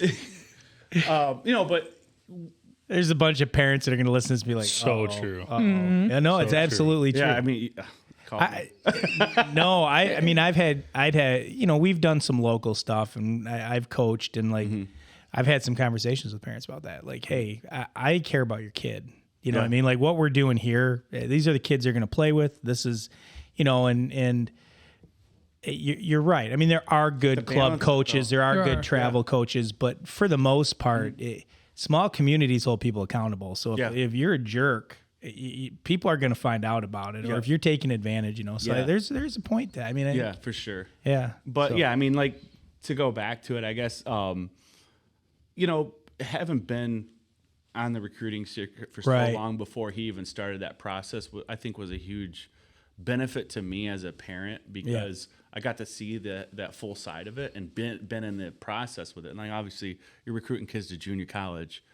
but There's a bunch of parents that are going to listen to this and be like, So true. Yeah, no, it's absolutely true. yeah, I mean, call me. I mean, I'd had, we've done some local stuff and I've coached and like, I've had some conversations with parents about that. Like, hey, I care about your kid. You know what I mean? Like what we're doing here, these are the kids they're going to play with. This is, and you're right. I mean, there are good club coaches, there are good travel coaches, but for the most part, small communities hold people accountable. So if you're a jerk, people are going to find out about it, or if you're taking advantage, So there's a point there. I mean, for sure. Yeah, but I mean, like, to go back to it, I guess, haven't been on the recruiting circuit for so long before he even started that process, I think was a huge benefit to me as a parent, because I got to see that full side of it and been in the process with it. And like, obviously you're recruiting kids to junior college.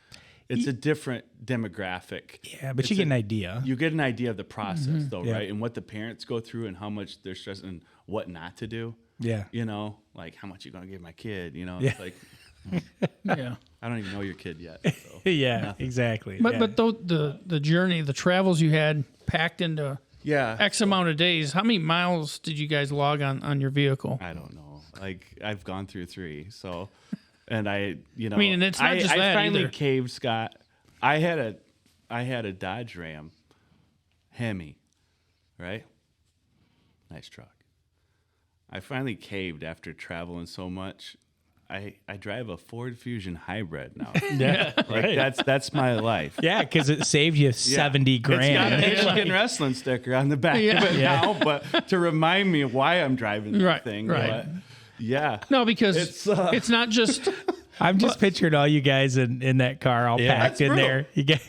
It's a different demographic. Yeah, but you get an idea. You get an idea of the process though, right? And what the parents go through and how much they're stressed and what not to do. Yeah. Like how much you going to give my kid, It's like, I don't even know your kid yet. So exactly. But the journey, the travels you had packed into X amount of days, how many miles did you guys log on your vehicle? I don't know. Like, I've gone through 3, so, and I mean, and it's not just that I finally either. caved, Scott. I had a Dodge Ram Hemi, right? Nice truck. I finally caved after traveling so much. I drive a Ford Fusion hybrid now. That's my life. Yeah, because it saved you $70,000. It's got a Michigan wrestling sticker on the back of it now, but to remind me why I'm driving the thing. Right. But, no, because it's not just. I'm just picturing all you guys in that car, all packed in there. You get.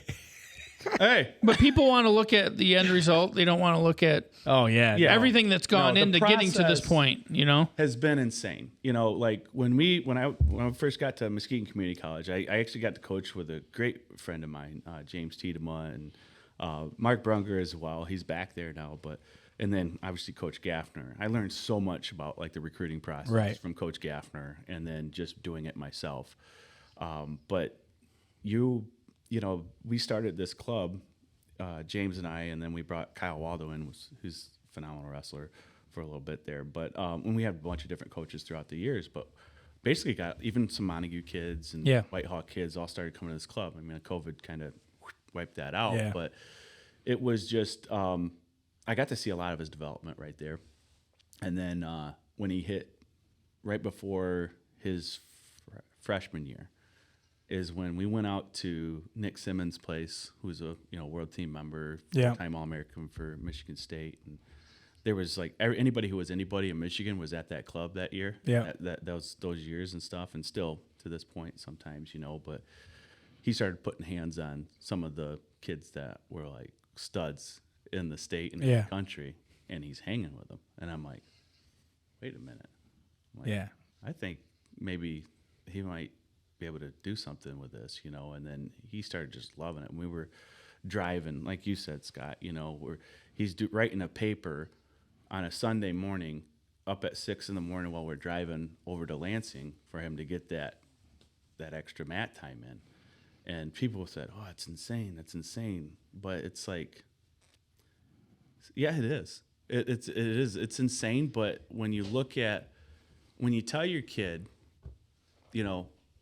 Hey, but people want to look at the end result. They don't want to look at everything that's gone into getting to this point. Has been insane. Like when I first got to Muskegon Community College, I actually got to coach with a great friend of mine, James Tiedema, and Mark Brunger as well. He's back there now, and then obviously Coach Gaffner. I learned so much about like the recruiting process from Coach Gaffner, and then just doing it myself. But we started this club, James and I, and then we brought Kyle Waldo in, who's a phenomenal wrestler, for a little bit there. But and we had a bunch of different coaches throughout the years, but basically got even some Montague kids and Whitehall kids all started coming to this club. I mean, COVID kind of wiped that out, but it was just I got to see a lot of his development right there. And then when he hit right before his freshman year, is when we went out to Nick Simmons' place, who's a world team member, time All-American for Michigan State, and there was like anybody who was anybody in Michigan was at that club that year. Those years and stuff, and still to this point sometimes, But he started putting hands on some of the kids that were like studs in the state and the country, and he's hanging with them, and I'm like, wait a minute, I think maybe he might be able to do something with this, and then he started just loving it. And we were driving, like you said, Scott, he's writing a paper on a Sunday morning up at 6 a.m. while we're driving over to Lansing for him to get that extra mat time in. And people said, oh, it's insane. That's insane. But it's like, it is. It is. It's insane. But when you tell your kid,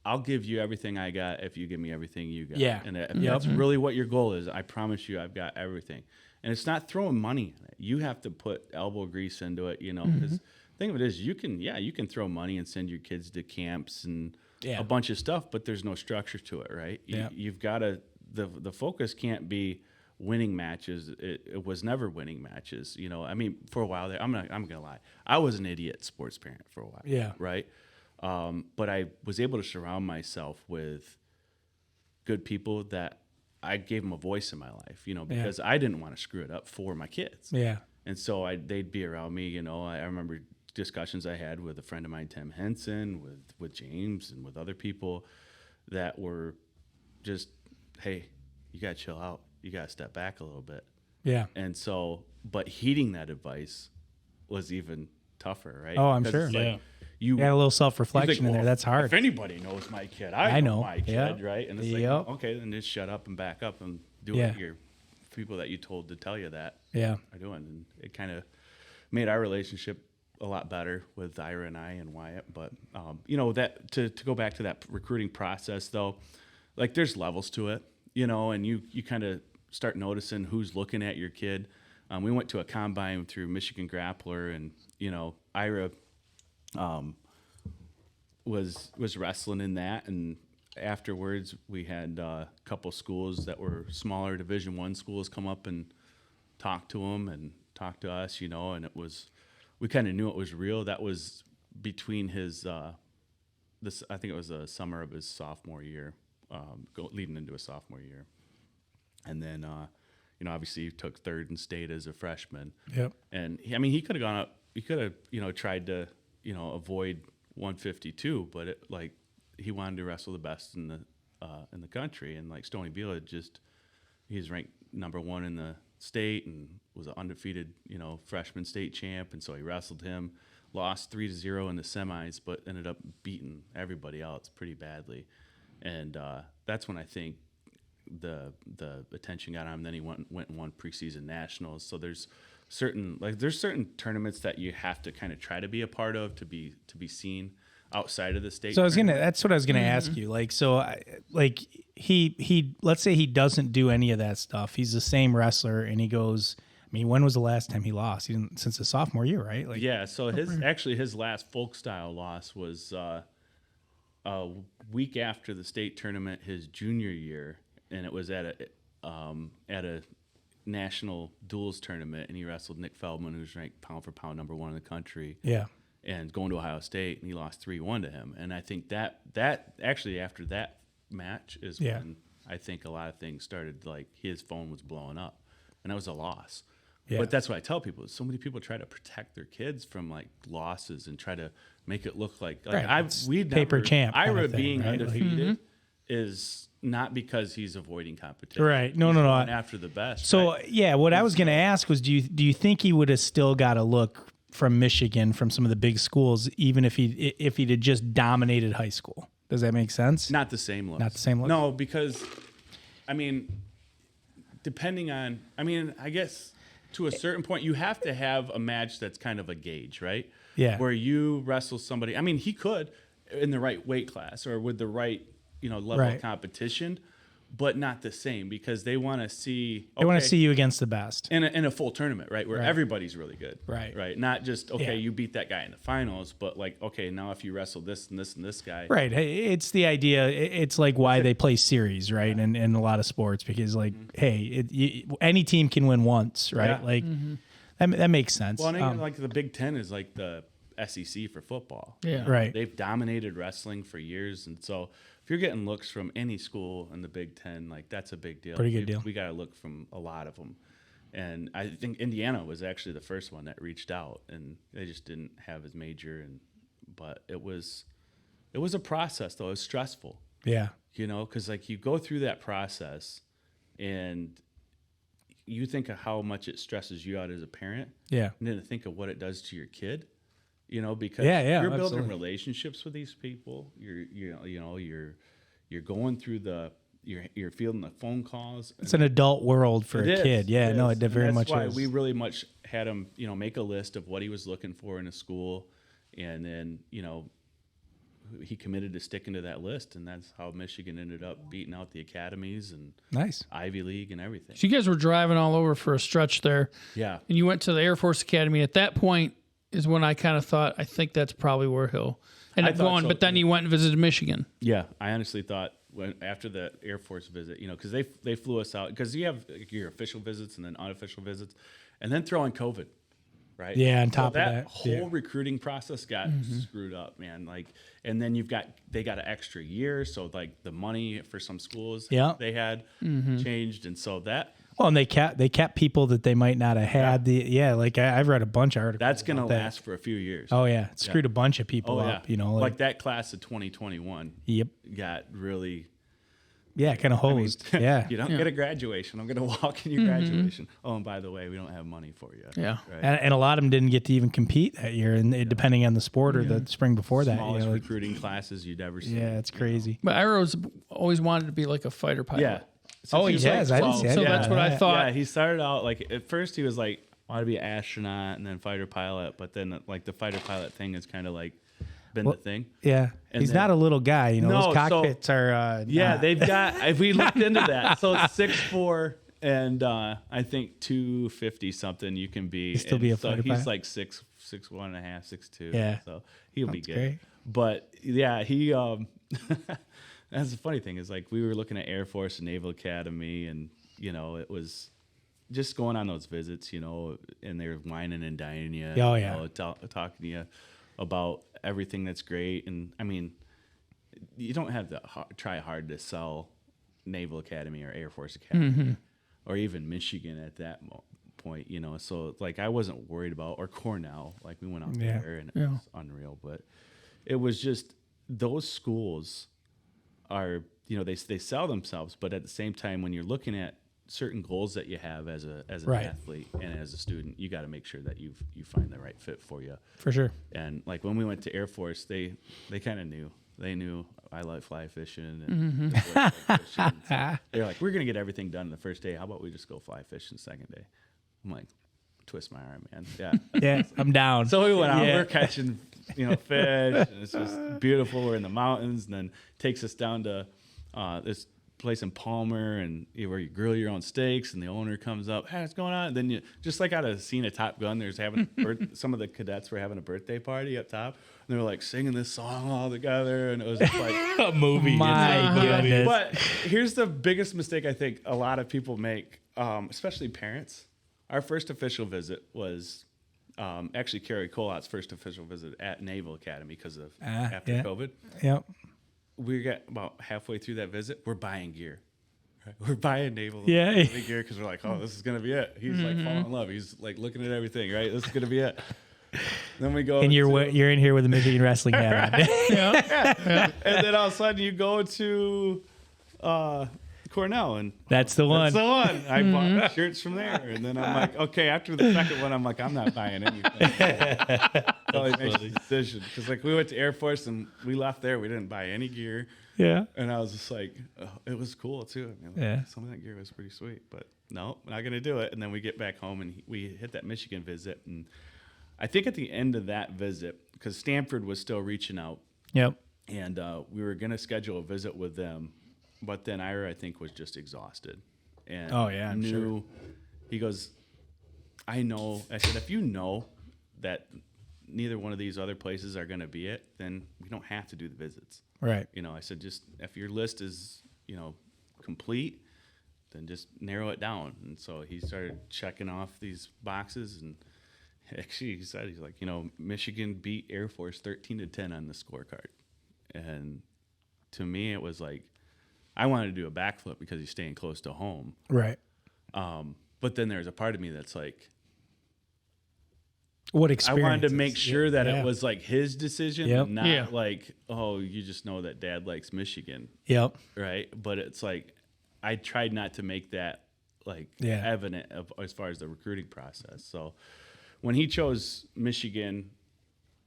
I'll give you everything I got if you give me everything you got. Yeah. And if that's really what your goal is, I promise you I've got everything. And it's not throwing money in it. You have to put elbow grease into it, because the thing of it is you can throw money and send your kids to camps and a bunch of stuff, but there's no structure to it, right? You've got to, the focus can't be winning matches. It was never winning matches. I mean, for a while there, I'm gonna lie. I was an idiot sports parent for a while. Yeah. Right. But I was able to surround myself with good people that I gave them a voice in my life, because I didn't want to screw it up for my kids. Yeah. And so they'd be around me, I remember discussions I had with a friend of mine, Tim Henson, with James and with other people that were just, hey, you got to chill out. You got to step back a little bit. Yeah. And so, but heeding that advice was even tougher, right? Oh, I'm sure. You got a little self-reflection in there. That's hard. If anybody knows my kid, I know my kid, right? And it's like, okay, then just shut up and back up and do what your people that you told to tell you that are doing. And it kind of made our relationship a lot better with Ira and I and Wyatt. But, that to go back to that recruiting process, though, like there's levels to it, and you kind of start noticing who's looking at your kid. We went to a combine through Michigan Grappler, and Ira was wrestling in that, and afterwards we had a couple schools that were smaller Division I schools come up and talk to him and talk to us, and we kind of knew it was real. That was between his I think it was the summer of his sophomore year, leading into his sophomore year, and then obviously he took third in state as a freshman. Yep. And he could have gone up. He could have tried to avoid 152, but he wanted to wrestle the best in the country, and like Stony Vila he's ranked number 1 in the state and was an undefeated freshman state champ, and so he wrestled him, lost 3-0 in the semis, but ended up beating everybody else pretty badly, and that's when I think the attention got on him. Then he went and won preseason nationals. So there's certain tournaments that you have to kind of try to be a part of to be seen outside of the state. So that's what I was gonna ask you. He let's say he doesn't do any of that stuff. He's the same wrestler, and he goes. When was the last time he lost? Since his sophomore year, right? So his last folk style loss was a week after the state tournament his junior year, and it was at a national duels tournament, and he wrestled Nick Feldman, who's ranked pound for pound number 1 in the country. Yeah. And going to Ohio State, and he lost 3-1 to him. And I think that actually after that match is when I think a lot of things started, like his phone was blowing up, and that was a loss. Yeah. But that's what I tell people. So many people try to protect their kids from like losses and try to make it look like paper champ. Ira being undefeated is not because he's avoiding competition. Right. No. After the best. So right? What I was going to ask was, do you think he would have still got a look from Michigan, from some of the big schools, even if he'd have just dominated high school? Does that make sense? Not the same look. Not the same look. No, because depending on, I guess to a certain point, you have to have a match that's kind of a gauge, right? Yeah. Where you wrestle somebody. He could in the right weight class or with the right level of competition, but not the same, because they want to see. They want to see you against the best in a full tournament, right? Where everybody's really good, right? Not just you beat that guy in the finals, but like now if you wrestle this and this and this guy, right? It's the idea. It's like why they play series, right? In a lot of sports, because any team can win once, right? Yeah. That makes sense. Well, and like the Big Ten is like the SEC for football. Yeah, right. They've dominated wrestling for years, and so if you're getting looks from any school in the Big Ten, like that's a big deal. Pretty good deal. We got to look from a lot of them, and I think Indiana was actually the first one that reached out, and they just didn't have his major, but it was a process though. It was stressful. Yeah, because like you go through that process, and you think of how much it stresses you out as a parent. Yeah, and then to think of what it does to your kid. Because you're building relationships with these people. You're going through you're fielding the phone calls. It's an adult world for a kid. Yeah, no, it very much is. That's why we really much had him, make a list of what he was looking for in a school, and then he committed to sticking to that list, and that's how Michigan ended up beating out the academies and Ivy League and everything. So you guys were driving all over for a stretch there. Yeah, and you went to the Air Force Academy. At that point is when I kind of thought, I think that's probably where he'll end up going. But then he went and visited Michigan. Yeah, I honestly thought after the Air Force visit, because they flew us out, because you have your official visits and then unofficial visits, and then throw in COVID, right? Yeah, on top of that whole recruiting process got screwed up, man. And then they got an extra year, so like the money for some schools they had changed, and so that. Well, and they kept people that they might not have had. I've read a bunch of articles. That's going to last for a few years. Oh yeah, it screwed a bunch of people up. Like that class of 2021. Yep, got really. Yeah, kind of hosed. You don't get a graduation. I'm going to walk in your graduation. Oh, and by the way, we don't have money for you. Yeah, right? and a lot of them didn't get to even compete that year, and depending on the sport or the spring before that. Smallest recruiting classes you'd ever seen. Yeah, it's crazy. But Ira's always wanted to be like a fighter pilot. Yeah. So he has. I didn't see So that's what I thought. Yeah, he started out at first he was like, I want to be an astronaut and then fighter pilot, but then the fighter pilot thing is kind of like been the thing. Yeah, and he's not a little guy. Those cockpits are. They've got. If we looked into that, so it's 6'4", And I think 250 something you can be. Still be a so fighter he's pilot? like 6'1.5", 6'2". Yeah. So he'll be That's good. great. But yeah, he that's the funny thing is like we were looking at Air Force and Naval Academy, and it was just going on those visits, and they're whining and dining you. Oh, yeah. Talking to you about everything that's great. And I mean, you don't have to try hard to sell Naval Academy or Air Force Academy or even Michigan at that point, So like I wasn't worried about, or Cornell, like we went out there and it was unreal. But it was just those schools are, they sell themselves, but at the same time, when you're looking at certain goals that you have as an athlete and as a student, you got to make sure that you find the right fit for you. For sure. And like when we went to Air Force, they kind of knew. They knew I like fly fishing. And fly fishing. So they're like, we're going to get everything done the first day. How about we just go fly fishing the second day? I'm like, twist my arm, man. Yeah. Yeah, I'm down. So we went out, we're catching, fish, and it's just beautiful. We're in the mountains, and then takes us down to this place in Palmer, and where you grill your own steaks, and the owner comes up, hey, what's going on? And then you just like out of a scene of Top Gun, there's having some of the cadets were having a birthday party up top, and they were like singing this song all together, and it was just like A movie. My goodness. But here's the biggest mistake I think a lot of people make, especially parents. Our first official visit was actually Kerry Colott's first official visit at Naval Academy because of after COVID. Yep. We got about halfway through that visit. We're buying gear. Right? We're buying naval gear because we're like, oh, this is gonna be it. He's like falling in love. He's like looking at everything. Right, this is gonna be it. Then we go, And you're in here with a Michigan wrestling hat on. and then all of a sudden you go to Cornell, and That's the one. that's the one. I bought shirts from there, and then I'm like, okay. After the second one, I'm like, I'm not buying anything. So he makes a decision because like we went to Air Force and we left there. We didn't buy any gear. Yeah. And I was just like, oh, it was cool too. I mean, some of that gear was pretty sweet, but no, I'm not going to do it. And then we get back home and we hit that Michigan visit. And I think at the end of that visit, because Stanford was still reaching out. Yep. And we were going to schedule a visit with them. But then Ira, I think, was just exhausted. And I'm sure. He goes, I know. I said, if you know that neither one of these other places are going to be it, then we don't have to do the visits. Right. I said, just if your list is, complete, then just narrow it down. And so he started checking off these boxes. And actually, he said, he's like, Michigan beat Air Force 13-10 on the scorecard. And to me, it was like, I wanted to do a backflip because he's staying close to home. Right. But then there's a part of me that's like, What I experience? wanted to make sure that it was like his decision, Yep. not like, oh, you just know that Dad likes Michigan, Yep. right? But it's like, I tried not to make that like evident as far as the recruiting process. So when he chose Michigan,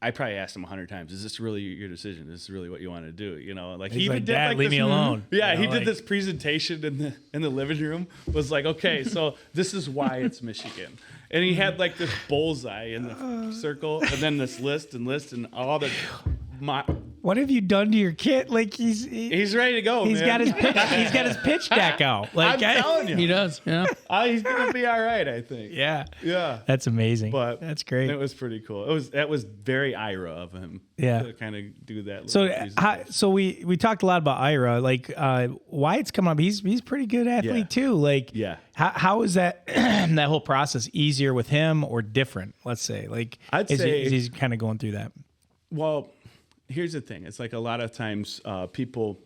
I probably asked him 100 times, is this really your decision? Is this really what you want to do? Like He's he like, even did Dad, like leave this, me alone. Yeah, he like, did this presentation in the living room. Was like, okay, so this is why it's Michigan, and he had like this bullseye in the circle, and then this list and all the. What have you done to your kid? Like he's ready to go. He's got his pitch deck out. Like I'm telling you, He does. Yeah. he's gonna be all right. I think. Yeah. Yeah. That's amazing. But that's great. It was pretty cool. That was very Ira of him. Yeah. To kind of do that. So we talked a lot about Ira. Like Wyatt's come up. He's pretty good athlete too. Like how is that that whole process easier with him or different? Let's say like I'd say he's kind of going through that. Well, here's the thing. It's like a lot of times people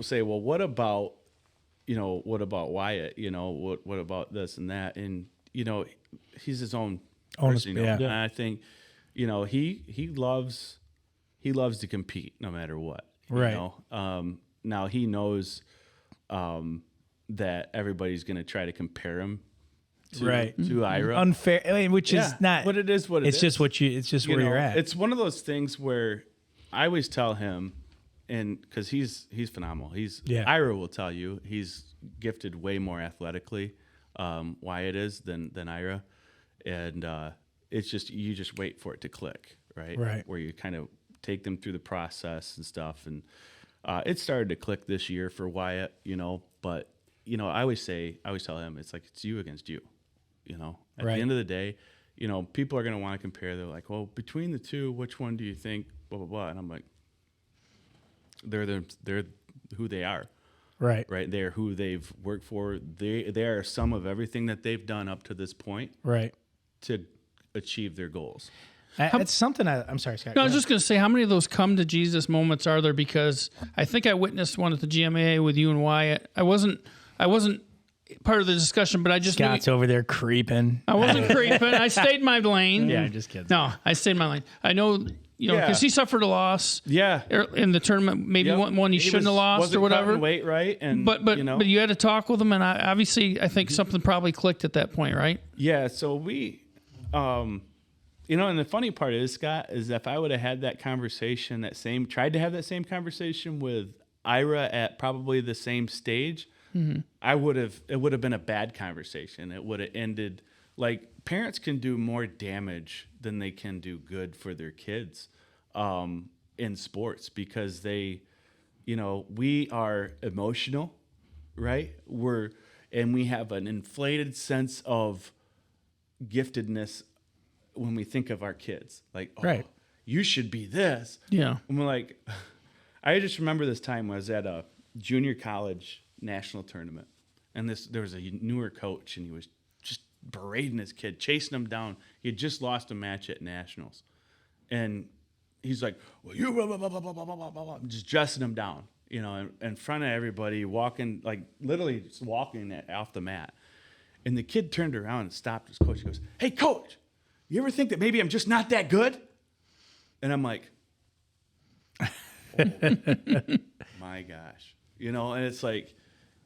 say, well, what about Wyatt? What about this and that? And, he's his own person. And I think, he loves to compete no matter what. Right. Now he knows that everybody's going to try to compare him to Ira. Unfair, which is not. But it is what it's just what you. It's just where you're at. It's one of those things where I always tell him, and because he's phenomenal. Ira will tell you he's gifted way more athletically. Wyatt is than Ira, and it's just you just wait for it to click, right? Right. Where you kind of take them through the process and stuff, and it started to click this year for Wyatt, but. I always tell him, it's like, it's you against you, at Right. the end of the day, people are going to want to compare. They're like, well, between the two, which one do you think, blah, blah, blah. And I'm like, they're who they are. Right. Right. They're who they've worked for. They are some of everything that they've done up to this point. Right. To achieve their goals. It's something I'm sorry, Scott. No, I was just going to say, how many of those come to Jesus moments are there? Because I think I witnessed one at the GMAA with you and Wyatt. I wasn't part of the discussion, but I just Scott's over there creeping. I wasn't creeping. I stayed in my lane. Yeah, I'm just kidding. No, I stayed in my lane. I know, because he suffered a loss. Yeah. In the tournament, maybe one he shouldn't have lost or whatever. Weight, right? And but you had to talk with him, and I think something probably clicked at that point, right? Yeah. So we, and the funny part is, Scott, is if I would have had that conversation, tried to have that same conversation with Ira at probably the same stage, it would have been a bad conversation. It would have ended, like, parents can do more damage than they can do good for their kids in sports, because we are emotional, right? And we have an inflated sense of giftedness when we think of our kids, like, Right. You should be this. Yeah. And we're like, I just remember this time I was at a junior college national tournament, and there was a newer coach, and he was just berating his kid, chasing him down. He had just lost a match at nationals, and he's like, well, you blah, blah, blah, blah, blah, blah, blah, blah, just dressing him down, in front of everybody, walking, like literally just walking off the mat. And the kid turned around and stopped his coach. He goes, hey, coach, you ever think that maybe I'm just not that good? And I'm like, oh, my gosh. And it's like,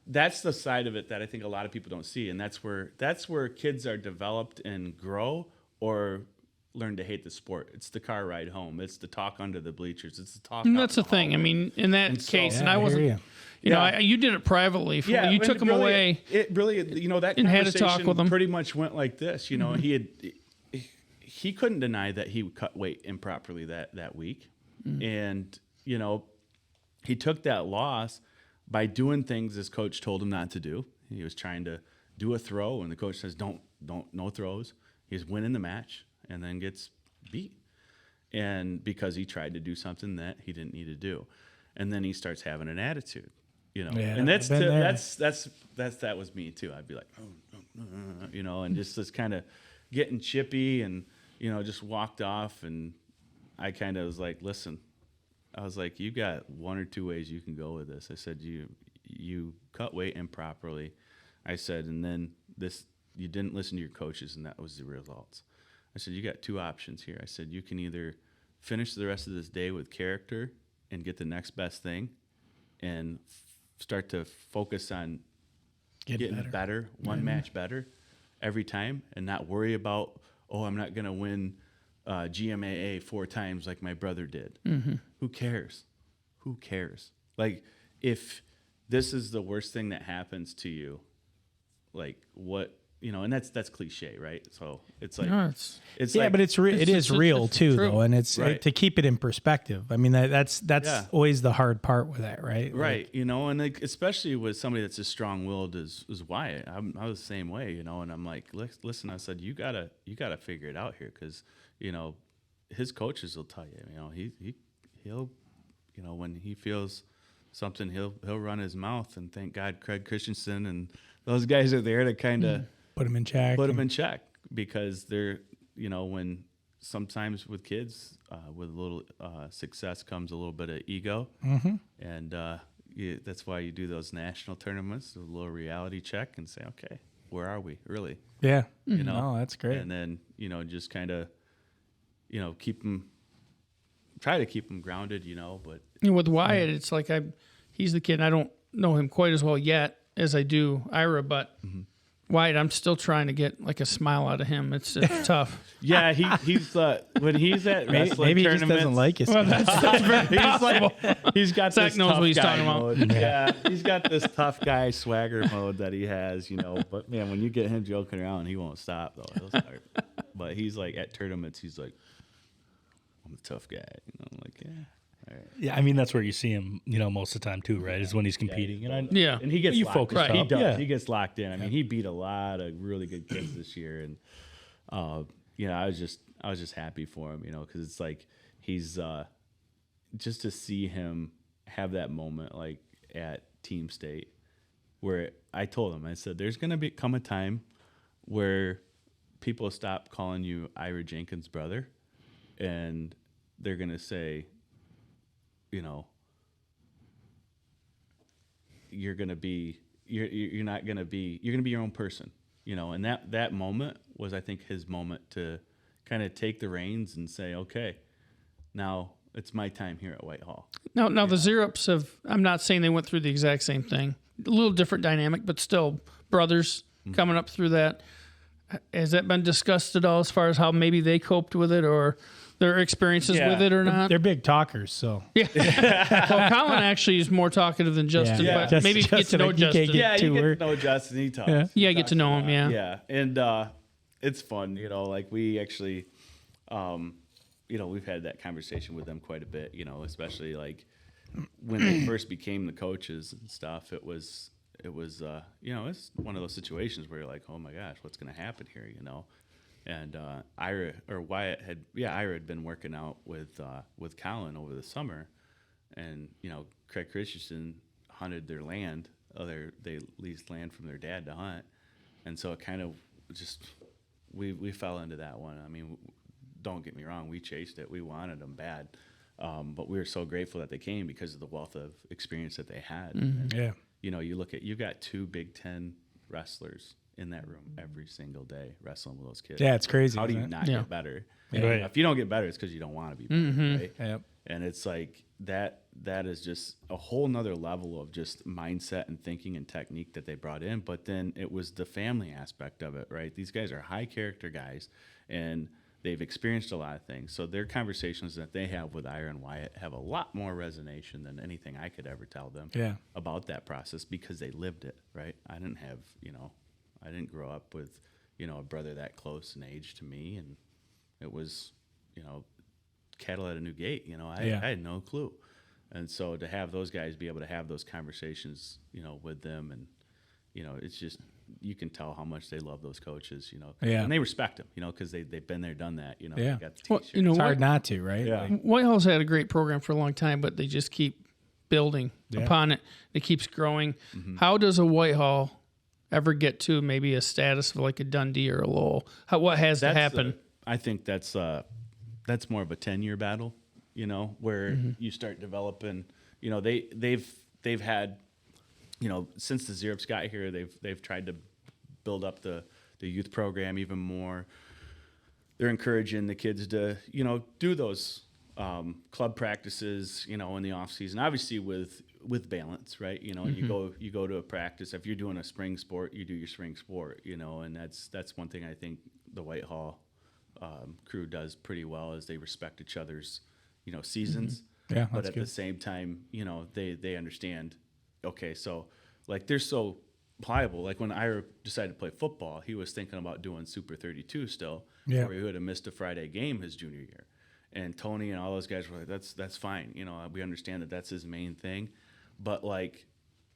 that's the side of it that I think a lot of people don't see. And that's where kids are developed and grow or learn to hate the sport. It's the car ride home. It's the talk under the bleachers. It's the talk. And that's the thing. I mean, in that case, and I wasn't, you did it privately. You took him away. It really, that and had to talk with him. Pretty much went like this. He couldn't deny that he cut weight improperly that week. And, he took that loss by doing things his coach told him not to do. He was trying to do a throw, and the coach says, no throws. He's winning the match and then gets beat. And because he tried to do something that he didn't need to do. And then he starts having an attitude, Yeah, and that was me too. I'd be like, and just kind of getting chippy, and, just walked off. And I kind of was like, listen, I was like, you got one or two ways you can go with this. I said, you cut weight improperly. I said, and then you didn't listen to your coaches, and that was the results. I said, you got two options here. I said, you can either finish the rest of this day with character and get the next best thing and start to focus on getting better, one match better every time, and not worry about, I'm not going to win GMAA 4 times like my brother did. Mm-hmm. Who cares? Like, if this is the worst thing that happens to you, like, what, and that's cliche, right? So it's like, it's yeah, like, but it is real too, true. though, and it's Right. To keep it in perspective. I mean, that's always the hard part with that, right? Right. And like, especially with somebody that's as strong-willed as Wyatt, I was the same way, and I'm like, listen, I said, you gotta figure it out here, because, his coaches will tell you, he'll, when he feels something, he'll run his mouth, and thank God Craig Christensen and those guys are there to kind of Put them in check. Because they're, when sometimes with kids, with a little success comes a little bit of ego. Mm-hmm. And that's why you do those national tournaments, a little reality check, and say, okay, where are we really? Yeah. Oh, that's great. And then, just kind of, try to keep them grounded, but. With Wyatt, it's like he's the kid, and I don't know him quite as well yet as I do Ira, but Wyatt, I'm still trying to get like a smile out of him. It's tough. Yeah, he's when he's at wrestling maybe he just tournaments, doesn't like us. Well, that's very possible. he's got Zach this knows tough what he's guy talking about. mode. Yeah, he's got this tough guy swagger mode that he has, But man, when you get him joking around, he won't stop though. He'll start. But he's like at tournaments, he's like, I'm a tough guy. I'm like, yeah. Yeah, I mean that's where you see him, most of the time too, right? Is when he's competing, and he gets locked focused. Right. Up. He does. Yeah. He gets locked in. I mean, he beat a lot of really good kids this year, and I was just happy for him, because it's like he's just to see him have that moment like at Team State, where I told him, I said, there's going to come a time where people stop calling you Ira Jenkins' brother, and they're going to say, you're going to be your own person, and that moment was, I think, his moment to kind of take the reins and say, okay, now it's my time here at Whitehall. Now the Zerups I'm not saying they went through the exact same thing, a little different dynamic, but still brothers coming up through that. Has that been discussed at all as far as how maybe they coped with it or their experiences with it or not? They're big talkers, so. Yeah. Well, Colin actually is more talkative than Justin, but maybe you get to know Justin. You get to know Justin. He talks. Yeah, you get to know him, Yeah, and it's fun, like we actually, we've had that conversation with them quite a bit, especially like when they first became the coaches and stuff. It was it's one of those situations where you're like, oh my gosh, what's going to happen here, And Wyatt had been working out with Colin over the summer, and Craig Christensen hunted their land. They leased land from their dad to hunt, and so it kind of just we fell into that one. I mean, don't get me wrong, we chased it, we wanted them bad, but we were so grateful that they came because of the wealth of experience that they had. Mm-hmm. And, you got 2 Big Ten wrestlers in that room every single day wrestling with those kids. Yeah, it's crazy. How do you not get better? Yeah. Right. If you don't get better, it's because you don't want to be better, right? Yep. And it's like that is just a whole nother level of just mindset and thinking and technique that they brought in. But then it was the family aspect of it, right? These guys are high character guys, and they've experienced a lot of things. So their conversations that they have with Ira and Wyatt have a lot more resonance than anything I could ever tell them about that process, because they lived it, right? I didn't have, I didn't grow up with, a brother that close in age to me, and it was, cattle at a new gate. I had no clue, and so to have those guys be able to have those conversations, with them, and it's just, you can tell how much they love those coaches, and they respect them, because they've been there, done that, they got the t-shirts. It's hard not to, right? Yeah. Whitehall's had a great program for a long time, but they just keep building upon it. It keeps growing. Mm-hmm. How does a Whitehall ever get to maybe a status of like a Dundee or a Lowell? What has to happen? I think that's more of a 10-year battle, where you start developing. They've had, since the Zerups got here, they've tried to build up the youth program even more. They're encouraging the kids to do those club practices, in the off season, obviously with balance, right? You go to a practice. If you're doing a spring sport, you do your spring sport, and that's one thing I think the Whitehall crew does pretty well, is they respect each other's, seasons. Mm-hmm. Yeah, but at the same time, they understand. Okay, so like they're so pliable. Like when Ira decided to play football, he was thinking about doing Super 32 still, where he would have missed a Friday game his junior year. And Tony and all those guys were like, that's fine. We understand that that's his main thing. But like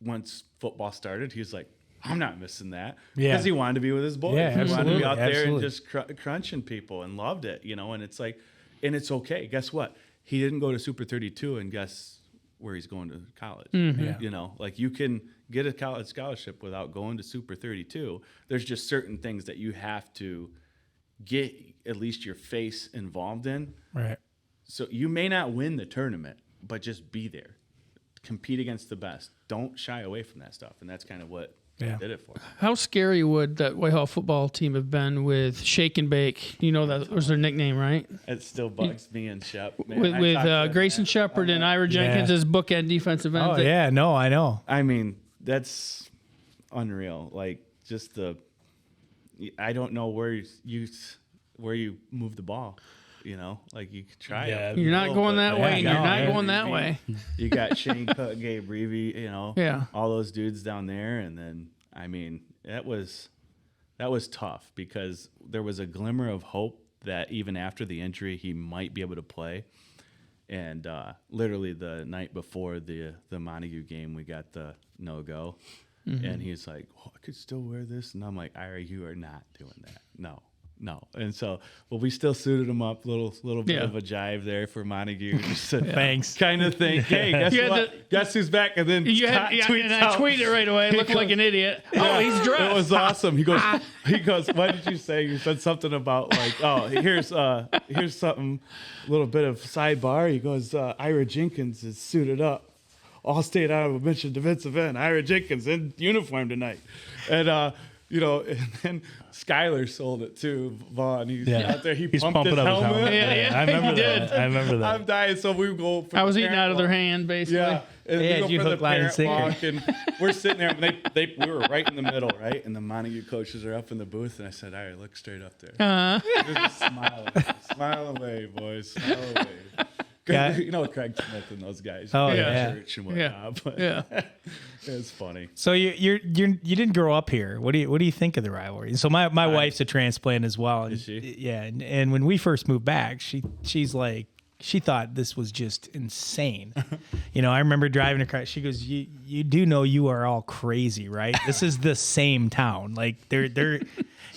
once football started, he was like, I'm not missing that, because he wanted to be with his boys. Yeah, he wanted to be out there and absolutely. just crunching people, and loved it, and it's like, and it's okay. Guess what? He didn't go to Super 32, and guess where he's going to college. Mm-hmm. Yeah. Like you can get a college scholarship without going to Super 32. There's just certain things that you have to get at least your face involved in. Right. So you may not win the tournament, but just be there. Compete against the best. Don't shy away from that stuff. And that's kind of what I did it for. How scary would that Whitehall football team have been with Shake and Bake? That was their nickname, right? It still bugs me and Shep. With Grayson Shepard and Ira Jenkins as bookend defensive ends. Oh, yeah. No, I know. I mean, that's unreal. Like, just I don't know where you move the ball. Like you could try it. You're not going that way. You're not going that way. You got Shane Cook, Gabe Reevy, all those dudes down there. And then, I mean, that was tough, because there was a glimmer of hope that even after the injury, he might be able to play. And literally the night before the Montague game, we got the no-go. And he's like, oh, I could still wear this. And I'm like, Ira, you are not doing that. No. And so, well, we still suited him up, little bit of a jive there for Montague. Just to Thanks. kind of think, hey, guess what? Guess who's back? And then Scott tweets and I tweeted right away. Looked like an idiot. Oh, he's dressed. It was awesome. He goes, what did you say? You said something about like, oh, here's something, a little bit of sidebar. He goes, Ira Jenkins is suited up. All state honorable mention defensive end. Ira Jenkins in uniform tonight. And, and then Skyler sold it too. Vaughn, he's out there. He pumped his helmet. Yeah, I remember that. I remember that. I'm dying. So we go. I was eating out of their hand, basically. Yeah. And we go you for hook, the line, and parent sinker. walk, and we're sitting there. And we were right in the middle, right? And the Montague coaches are up in the booth, and I said, "All right, look straight up there. Just smile away, boys, smile away." Yeah. You know Craig Smith and those guys. Oh, yeah. Church and whatnot. But it's funny. So you didn't grow up here. What do you think of the rivalry? So my wife's a transplant as well. And, Is she? Yeah, and when we first moved back, she's like, she thought this was just insane. I remember driving across. She goes, "You do know you are all crazy, right? This is the same town. Like they're."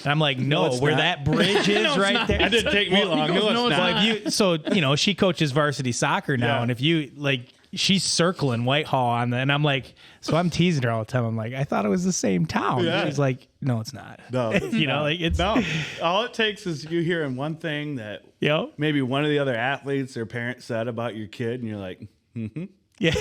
And I'm like, no, where that bridge is right there. That didn't take me long. No, it's not. So she coaches varsity soccer now, Yeah. and if you like, she's circling Whitehall on the, and I'm like, so I'm teasing her all the time. I'm like, I thought it was the same town. Yeah. She's like, no, it's not. No, it's not. Like it's No, all it takes is you hearing one thing that maybe one of the other athletes or parents said about your kid, and you're like, Yeah.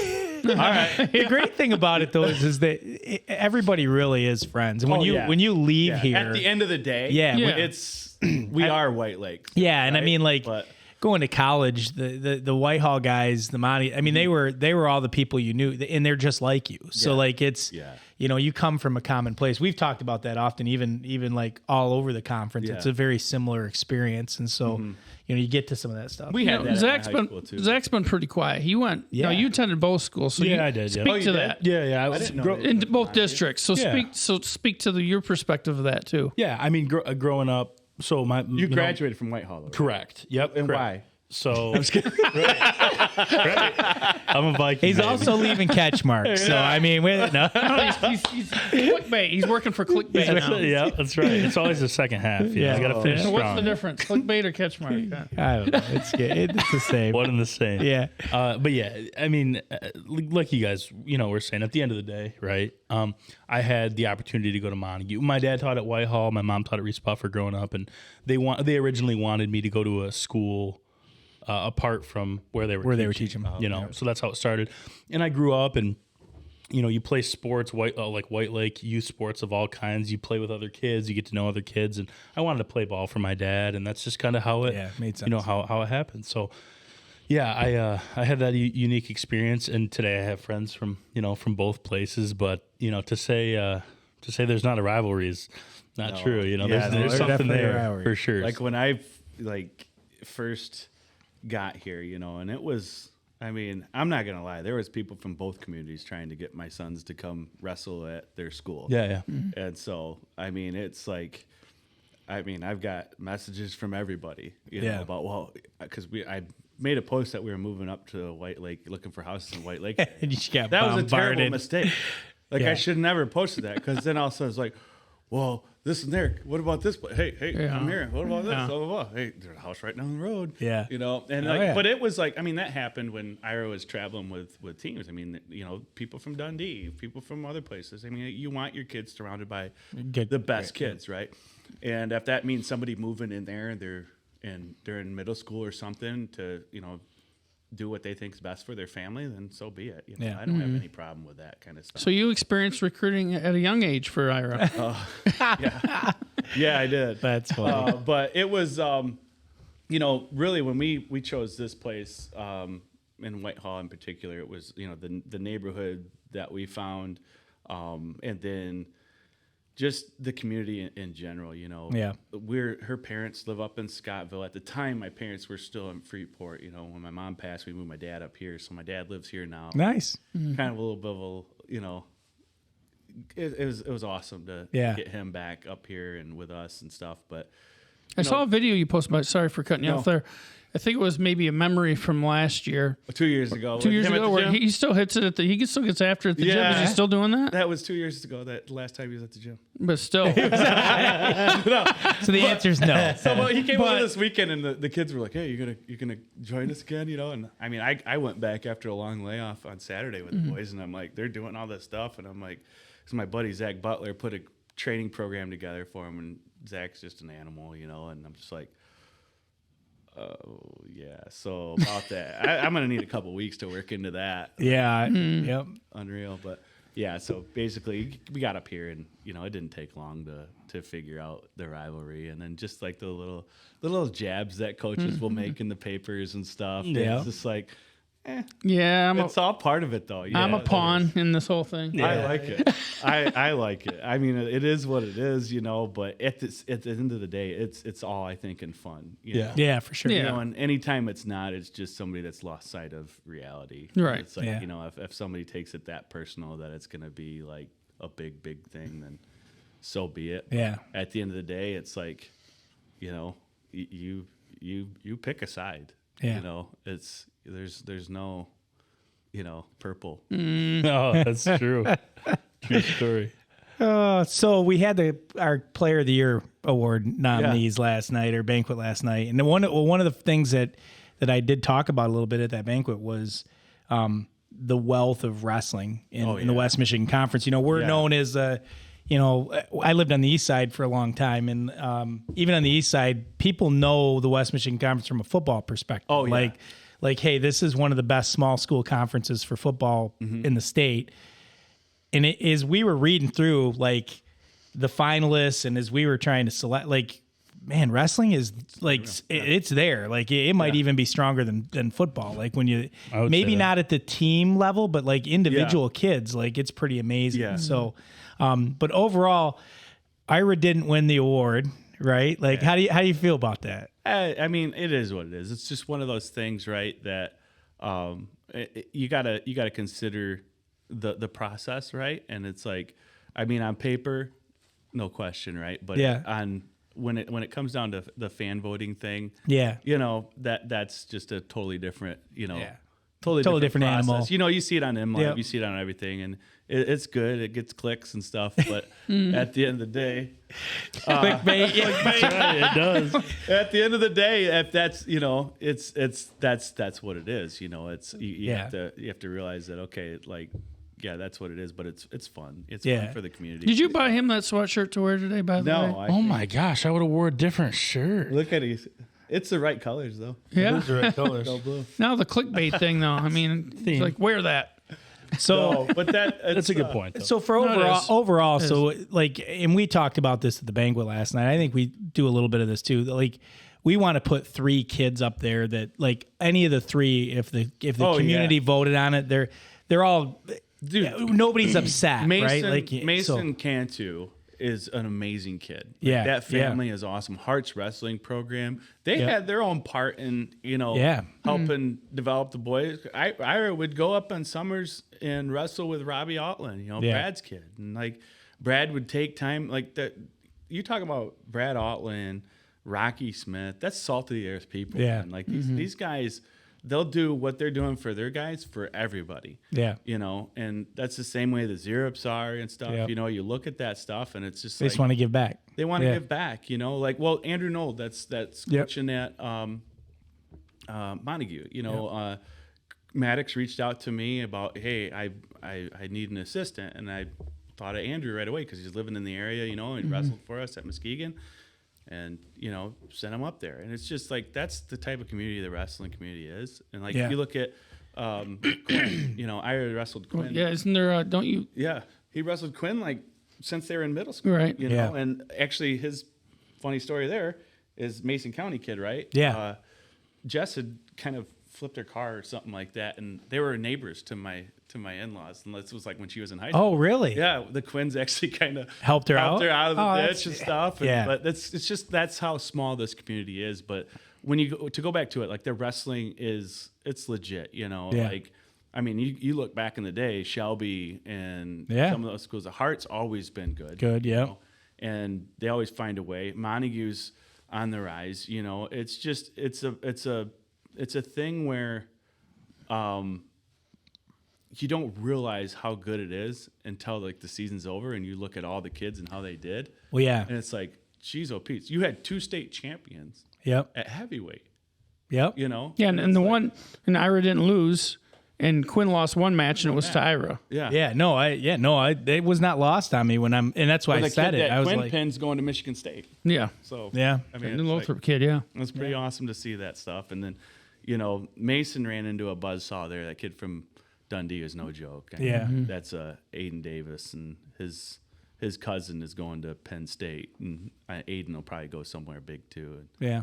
All right. The great thing about it though is that everybody really is friends, and when you leave here at the end of the day, it's we are White Lakes. Yeah, and I right? mean, like But- going to college, the Whitehall guys, the Monty, I mean, they were all the people you knew, and they're just like you. So like it's you come from a common place. We've talked about that often, even like all over the conference. Yeah. It's a very similar experience, and so you get to some of that stuff. We had that Zach's in high school too. Zach's been pretty quiet. He went. Yeah. You attended both schools, so I did. Yeah. Speak to that. Yeah. I was didn't know that. In both districts. So Yeah. speak to your perspective of that too. Yeah, I mean, growing up, so You graduated from Whitehall, though, right? correct. Yep. And correct. why? So I'm I'm a Viking. He's baby. also leaving CatchMark, so I mean, no. He's clickbait. He's working for clickbait now. Yeah, that's right. It's always the second half. Yeah. You got to finish So strong. what's the difference? Clickbait or CatchMark? I don't know. It's good. It's the same. One and the same. Yeah. But yeah, I mean, like you guys, were saying at the end of the day, right? I had the opportunity to go to Montague. My dad taught at Whitehall. My mom taught at Reese Puffer growing up, and they originally wanted me to go to a school apart from where they were teaching. So that's how it started. And I grew up, and you play sports, like White Lake youth sports of all kinds. You play with other kids, you get to know other kids, and I wanted to play ball for my dad, and that's just kind of how it made sense. how it happened. So yeah, I had that unique experience, and today I have friends from from both places. But to say there's not a rivalry is not true. There's something there for sure. Like when I first got here, and it was, I mean, I'm not gonna lie, there was people from both communities trying to get my sons to come wrestle at their school. Yeah. And so, I mean, it's like, I've got messages from everybody, know, about, because I made a post that we were moving up to White Lake, looking for houses in White Lake. And you just got that was a terrible bombarded. mistake. Like, Yeah. I should have never posted that, because then all of a sudden it's like, well, this and there. What about this? Hey, I'm here. What about this? Yeah. Blah, blah, blah. Hey, there's a house right down the road. Yeah. And but it was like, that happened when Ira was traveling with teams. I mean, people from Dundee, people from other places. I mean, you want your kids surrounded by the best kids, right? And if that means somebody moving in there and they're in middle school or something to, do what they think is best for their family, then so be it. I don't have any problem with that kind of stuff. So you experienced recruiting at a young age for Ira. Yeah, I did. That's funny. But it was, really when we chose this place in Whitehall in particular, it was, the neighborhood that we found, and then just the community in general. Yeah. Her parents live up in Scottville. At the time, my parents were still in Freeport. When my mom passed, we moved my dad up here, so my dad lives here now. Nice. Kind of a little bit of it was awesome to get him back up here and with us and stuff. But I saw a video you posted about. Sorry for cutting you off there. I think it was maybe a memory from last year. 2 years ago. 2 years ago, where he still hits it he still gets after it at the gym. Is he still doing that? That was 2 years ago. That last time he was at the gym. But still, So the answer is no. So he came over this weekend, and the kids were like, "Hey, you're gonna join us again?" And I mean, I went back after a long layoff on Saturday with the boys, and I'm like, they're doing all this stuff, and I'm like, because my buddy Zach Butler put a training program together for him, and Zach's just an animal, and I'm just like, oh yeah. So about that, I'm gonna need a couple weeks to work into that. Yeah. Yep. Unreal, but yeah. So basically, we got up here, and it didn't take long to figure out the rivalry, and then just like the little jabs that coaches will make in the papers and stuff. Yeah. It's just like, yeah, it's all part of it though. Yeah, I'm a pawn in this whole thing. I like it. I like it. I mean, it is what it is, but at the end of the day, it's all, I think, in fun. You know? Yeah, for sure. Yeah. And anytime it's not, it's just somebody that's lost sight of reality. Right. It's like, Yeah. if somebody takes it that personal that it's going to be like a big thing, then so be it. Yeah. At the end of the day, it's like, you pick a side. Yeah. There's no, purple. No, that's true. True story. So we had our Player of the Year award nominees last night, or banquet last night, and one of the things that I did talk about a little bit at that banquet was the wealth of wrestling in the West Michigan Conference. We're known as I lived on the East Side for a long time, and even on the East Side, people know the West Michigan Conference from a football perspective. Oh, yeah. Like, hey, this is one of the best small school conferences for football in the state. And as we were reading through like the finalists, and as we were trying to select, like, man, wrestling is like it's there. Like it might even be stronger than football. Like when you maybe not at the team level, but like individual kids, like it's pretty amazing. Yeah. So, but overall, Ira didn't win the award, right? Like how do you feel about that? I mean, it is what it is. It's just one of those things, right? That you gotta consider the process, right? And it's like, I mean, on paper, no question, right? But on when it comes down to the fan voting thing, that's just a totally different, totally different animal. You see it on MLive, you see it on everything, and it's good. It gets clicks and stuff, but at the end of the day, clickbait. It does. At the end of the day, if that's that's what it is. It's you have to realize that that's what it is. But it's fun. It's fun for the community. Did you buy him that sweatshirt to wear today? By the way, No. Oh my gosh, I would have wore a different shirt. Look at it. It's the right colors though. Yeah, Those are the right colors. Go blue. Now the clickbait thing, though. I mean, it's like wear that. So, but That's a good point, though. So for overall, so like, and we talked about this at the banquet last night. I think we do a little bit of this too. Like, we want to put 3 kids up there that, like, any of the 3, if the community voted on it, they're all. Dude, nobody's upset, right? Like Mason Cantu is an amazing kid. Yeah, that family is awesome. Hearts Wrestling Program. They had their own part in helping develop the boys. I would go up on summers and wrestle with Robbie Altland, Brad's kid, and like Brad would take time like that. You talk about Brad Altland, Rocky Smith. That's salt of the earth people. Yeah, man. Like these guys. They'll do what they're doing for their guys for everybody. Yeah. And that's the same way the Zerups are and stuff. Yep. You look at that stuff and it's just they just want to give back. They want to give back, like, well, Andrew Knoll, that's coaching at Montague. Maddox reached out to me about, hey, I need an assistant, and I thought of Andrew right away because he's living in the area, and he wrestled for us at Muskegon. And, send them up there. And it's just like, that's the type of community the wrestling community is. And like, you look at, Quinn, I wrestled Quinn. Yeah. Isn't there, don't you? Yeah. He wrestled Quinn like since they were in middle school. Right. And actually his funny story there is Mason County kid, right? Yeah. Jess had kind of flipped her car or something like that. And they were neighbors to my in-laws, and this was like when she was in high school. Oh, really? Yeah, the Quinns actually kind of helped her out of the ditch and stuff. But that's how small this community is. But when you go back to it, like the wrestling it's legit. Like I mean, you look back in the day, Shelby and some of those schools. The Heart's always been good. Good, yeah. And they always find a way. Montague's on the rise. You know, it's just it's a thing where you don't realize how good it is until like the season's over and you look at all the kids and how they did. Well, yeah. And it's like, geez, oh, Pete, you had 2 state champions Yep. at heavyweight, Yep. you know? Yeah, and the one, and Ira didn't lose, and Quinn lost one match, and it was to Ira. Yeah. Yeah. It was not lost on me and that's why I said it. I was Quinn like, Pinn's going to Michigan State. Yeah. So, yeah. I mean, The it's Lothrop kid, yeah. it was pretty awesome to see that stuff. And then, you know, Mason ran into a buzzsaw there. That kid from Dundee is no joke. I mean, Yeah. That's Aiden Davis, and his cousin is going to Penn State, and Aiden will probably go somewhere big too. And Yeah.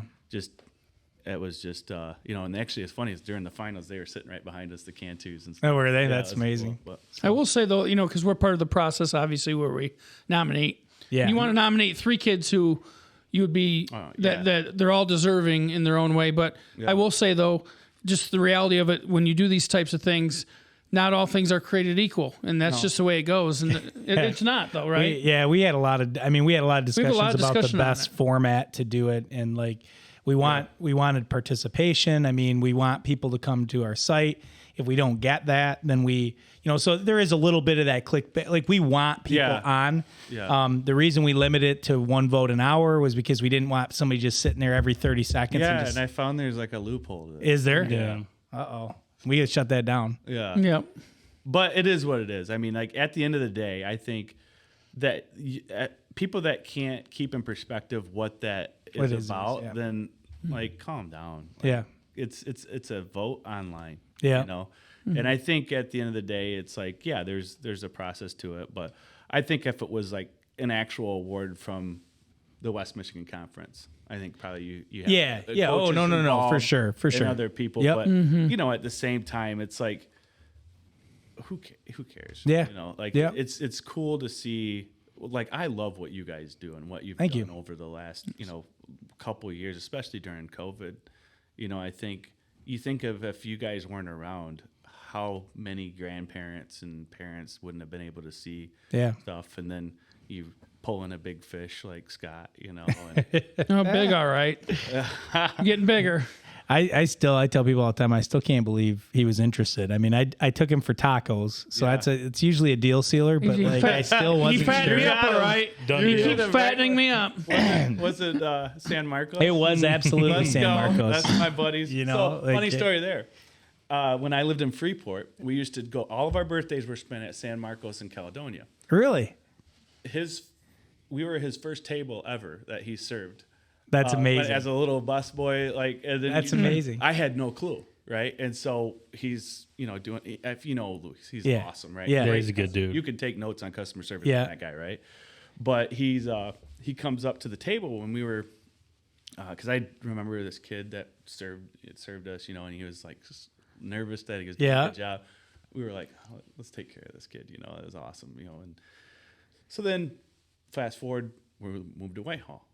it was just you know, and actually it's funny is during the finals they were sitting right behind us, the Cantus and stuff. Oh, were they? Yeah, That's it was amazing. cool, I will say, though, you know, because we're part of the process, obviously, where we nominate. Yeah. You want to nominate 3 kids who you would be, that they're all deserving in their own way. But I will say, though, just the reality of it, when you do these types of things, not all things are created equal, and that's just the way it goes. And it's not, though, right? We had a lot of discussions about the discussion on best it. format to do it, and like we wanted participation. I mean, we want people to come to our site. If we don't get that, then so there is a little bit of that clickbait. Like we want people on. Yeah. The reason we limit it to 1 vote an hour was because we didn't want somebody just sitting there every 30 seconds. Yeah, and I found there's like a loophole to it. is there? Yeah. Uh-oh. We gotta shut that down. Yeah. Yep. But it is what it is. I mean, like at the end of the day, I think that people that can't keep in perspective what that is about, yeah. then like calm down. Like, Yeah. It's a vote online. Yeah. You know, and I think at the end of the day, it's like there's a process to it. But I think if it was like an actual award from the West Michigan Conference, I think probably you have Yeah. the Yeah. Oh, coaches no, for involved sure. and other people. Yep. But you know, at the same time, it's like who cares? Yeah. You know, like Yeah. it's cool to see. Like I love what you guys do and what you've Thank done you. over the last couple of years, especially during COVID. You know, I think you think of if you guys weren't around, how many grandparents and parents wouldn't have been able to see stuff, and then you pull in a big fish like Scott, And, Oh, big, all right. Getting bigger. I tell people all the time, I still can't believe he was interested. I mean, I took him for tacos, so it's usually a deal sealer, but like I still wasn't He fattened me sure. up, all right. Done You deal. keep fattening me up. was it San Marcos? It was absolutely Let's San go. Marcos. That's my buddies. So, like, funny story there. When I lived in Freeport, we used to go. All of our birthdays were spent at San Marcos in Caledonia. Really? We were his first table ever that he served. That's amazing. But as a little busboy, and then That's amazing. I had no clue, right? And so he's, doing. If you know Luis, he's awesome, right? Yeah. Yeah, he's a good dude. You can take notes on customer service Yeah. from that guy, right? But he comes up to the table when we were, because I remember this kid that served us, and he was like just nervous that he was doing a good job. We were like, oh, let's take care of this kid, it was awesome, and so then fast forward, we moved to Whitehall.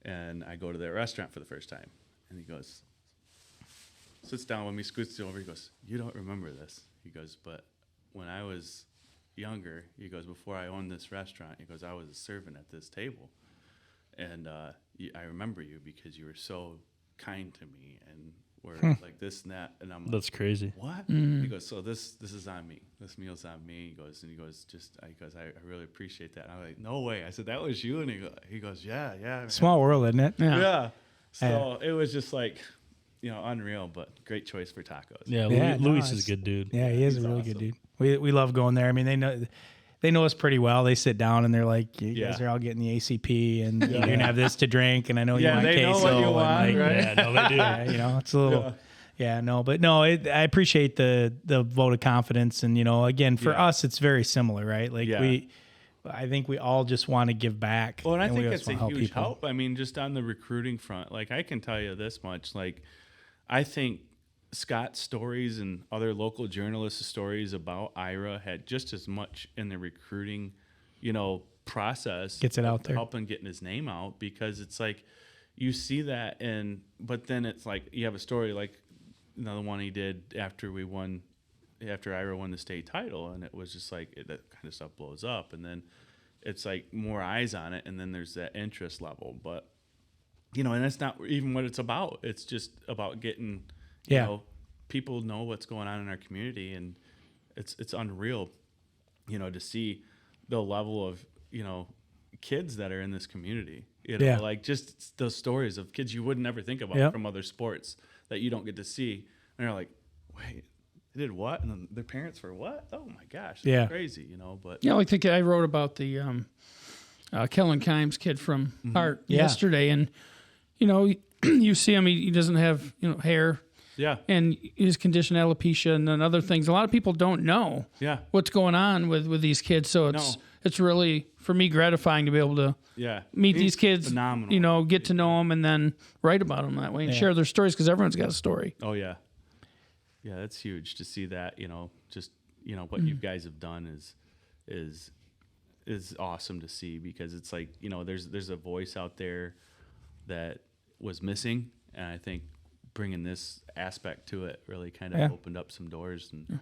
And I go to their restaurant for the first time. And he goes, sits down with me, scoots over. He goes, you don't remember this. He goes, but when I was younger, he goes, before I owned this restaurant, he goes, I was a servant at this table. And I remember you because you were so kind to me and were like this and that. And I'm like, That's crazy. what? He goes, so this is on me. This meal's on me. He goes, I really appreciate that. And I'm like, no way. I said, that was you? And he goes, yeah. Small world, isn't it? Yeah. So it was just like, unreal, but great choice for tacos. Yeah, Yeah, Luis no, is a good dude. Yeah, he is a really awesome. good dude. We love going there. I mean, they know us pretty well. They sit down and they're like, you guys are all getting the ACP and you're going to have this to drink. And I know you want they know queso. what you and, want, like, right? Yeah, no, they do. It's a little, I appreciate the vote of confidence. And, again, for us, it's very similar, right? Like I think we all just want to give back. Well, and I we think just it's a wanna huge people. help. I mean, just on the recruiting front, like I can tell you this much, like I think Scott's stories and other local journalists' stories about Ira had just as much in the recruiting, process. Gets it out there. Helping getting his name out, because it's like you see that, but then it's like you have a story like another one he did after Ira won the state title, and it was just like that kind of stuff blows up, and then it's like more eyes on it, and then there's that interest level. But you know, and that's not even what it's about. It's just about getting, you Yeah. know, people know what's going on in our community, and it's unreal, you know, to see the level of, you know, kids that are in this community, you know, Yeah. like just those stories of kids you would never think about Yep. from other sports that you don't get to see. And you're like, wait, they did what? And then their parents were what? Oh my gosh. That's crazy, you know, but Yeah, like the kid I wrote about the Kellen Kimes kid from Hart yesterday, and you know, you see him, he doesn't have, you know, hair, yeah. and his condition alopecia and then other things. A lot of people don't know Yeah. what's going on with these kids, so it's really, for me, gratifying to be able to meet these kids, phenomenal. you know, get to know them, and then write about them that way and share their stories, because everyone's got a story. Oh yeah. Yeah, that's huge to see that, you know, just, you know, what you guys have done is awesome to see, because it's like, you know, there's a voice out there that was missing, and I think bringing this aspect to it really kind of opened up some doors, and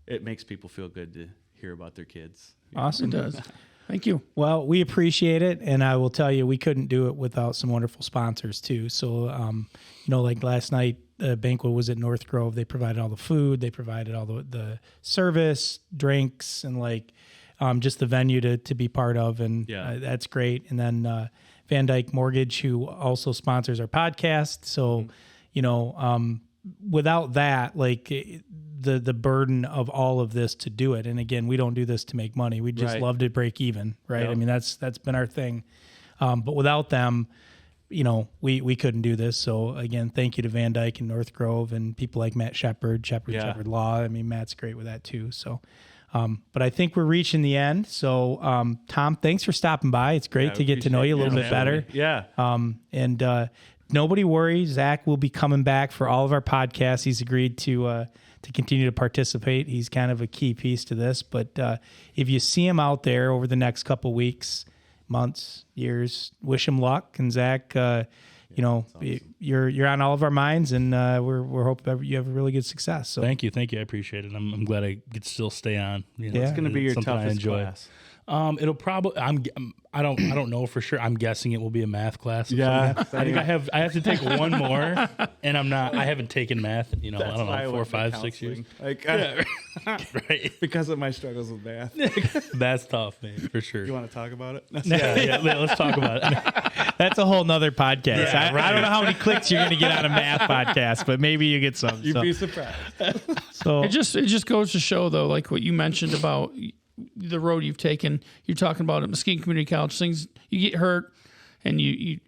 it makes people feel good to hear about their kids. Awesome. It does. Thank you. Well, we appreciate it, and I will tell you, we couldn't do it without some wonderful sponsors too. So, you know, like last night, the banquet was at North Grove. They provided all the food, they provided all the service, drinks, and like just the venue to be part of, and that's great. And then Van Dyke Mortgage, who also sponsors our podcast. So, you know, without that, like the burden of all of this to do it. And again, we don't do this to make money. We just love to break even, right? Yep. I mean, that's been our thing. But without them, you know, we couldn't do this. So again, thank you to Van Dyke and North Grove and people like Matt Shepard Law. I mean, Matt's great with that too. So, but I think we're reaching the end. So, Tom, thanks for stopping by. It's great to get to know you a little bit better. Yeah. And nobody worry, Zach will be coming back for all of our podcasts. He's agreed to continue to participate. He's kind of a key piece to this. But if you see him out there over the next couple weeks, months, years, wish him luck. And Zach, you know, you're on all of our minds, and we're hoping you have a really good success. So Thank you. I appreciate it. I'm glad I could still stay on. You know, Yeah. It's going to be your something I toughest enjoy. class. It'll probably. I don't know for sure. I'm guessing it will be a math class. Yeah. I think I have to take one more, and I haven't taken math. You know, I don't know, 4, 5, 6 years. Like, Right. because of my struggles with math. That's tough, man, for sure. You want to talk about it? Yeah, let's talk about it. that's a whole nother podcast. Yeah, I don't know how many clicks you're going to get on a math podcast, but maybe you get some. You'd So, be surprised. so It just goes to show, though, like what you mentioned about the road you've taken. You're talking about at Muskegon Community College, things, you get hurt and you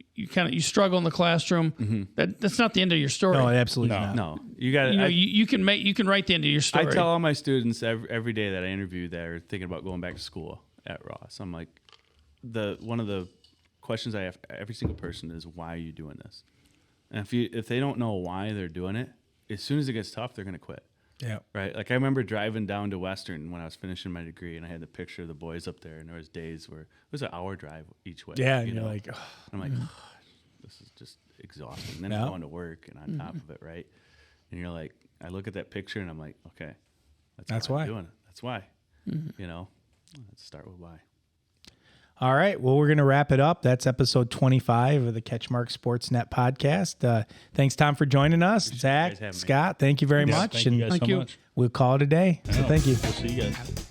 struggle in the classroom. That's not the end of your story. no, absolutely not. No, you got You know, to. you can write the end of your story. I tell all my students every day that I interview that are thinking about going back to school at Ross. I'm like, one of the questions I have every single person is, why are you doing this? And if they don't know why they're doing it, as soon as it gets tough, they're going to quit. Yeah. Right. Like I remember driving down to Western when I was finishing my degree, and I had the picture of the boys up there, and there was days where it was an hour drive each way. Yeah. And you you're know? like, oh, I'm like, oh, this is just exhausting. And then Yeah. going to work and on top of it, right? And you're like, I look at that picture and I'm like, okay, That's why why. I'm doing it. That's why. You know, let's start with why. all right. Well, we're going to wrap it up. That's episode 25 of the CatchMark SportsNet podcast. Thanks, Tom, for joining us. you guys Zach, having me. Scott, thank you very much. Thank you guys so much. we'll call it a day. So thank you. We'll see you guys.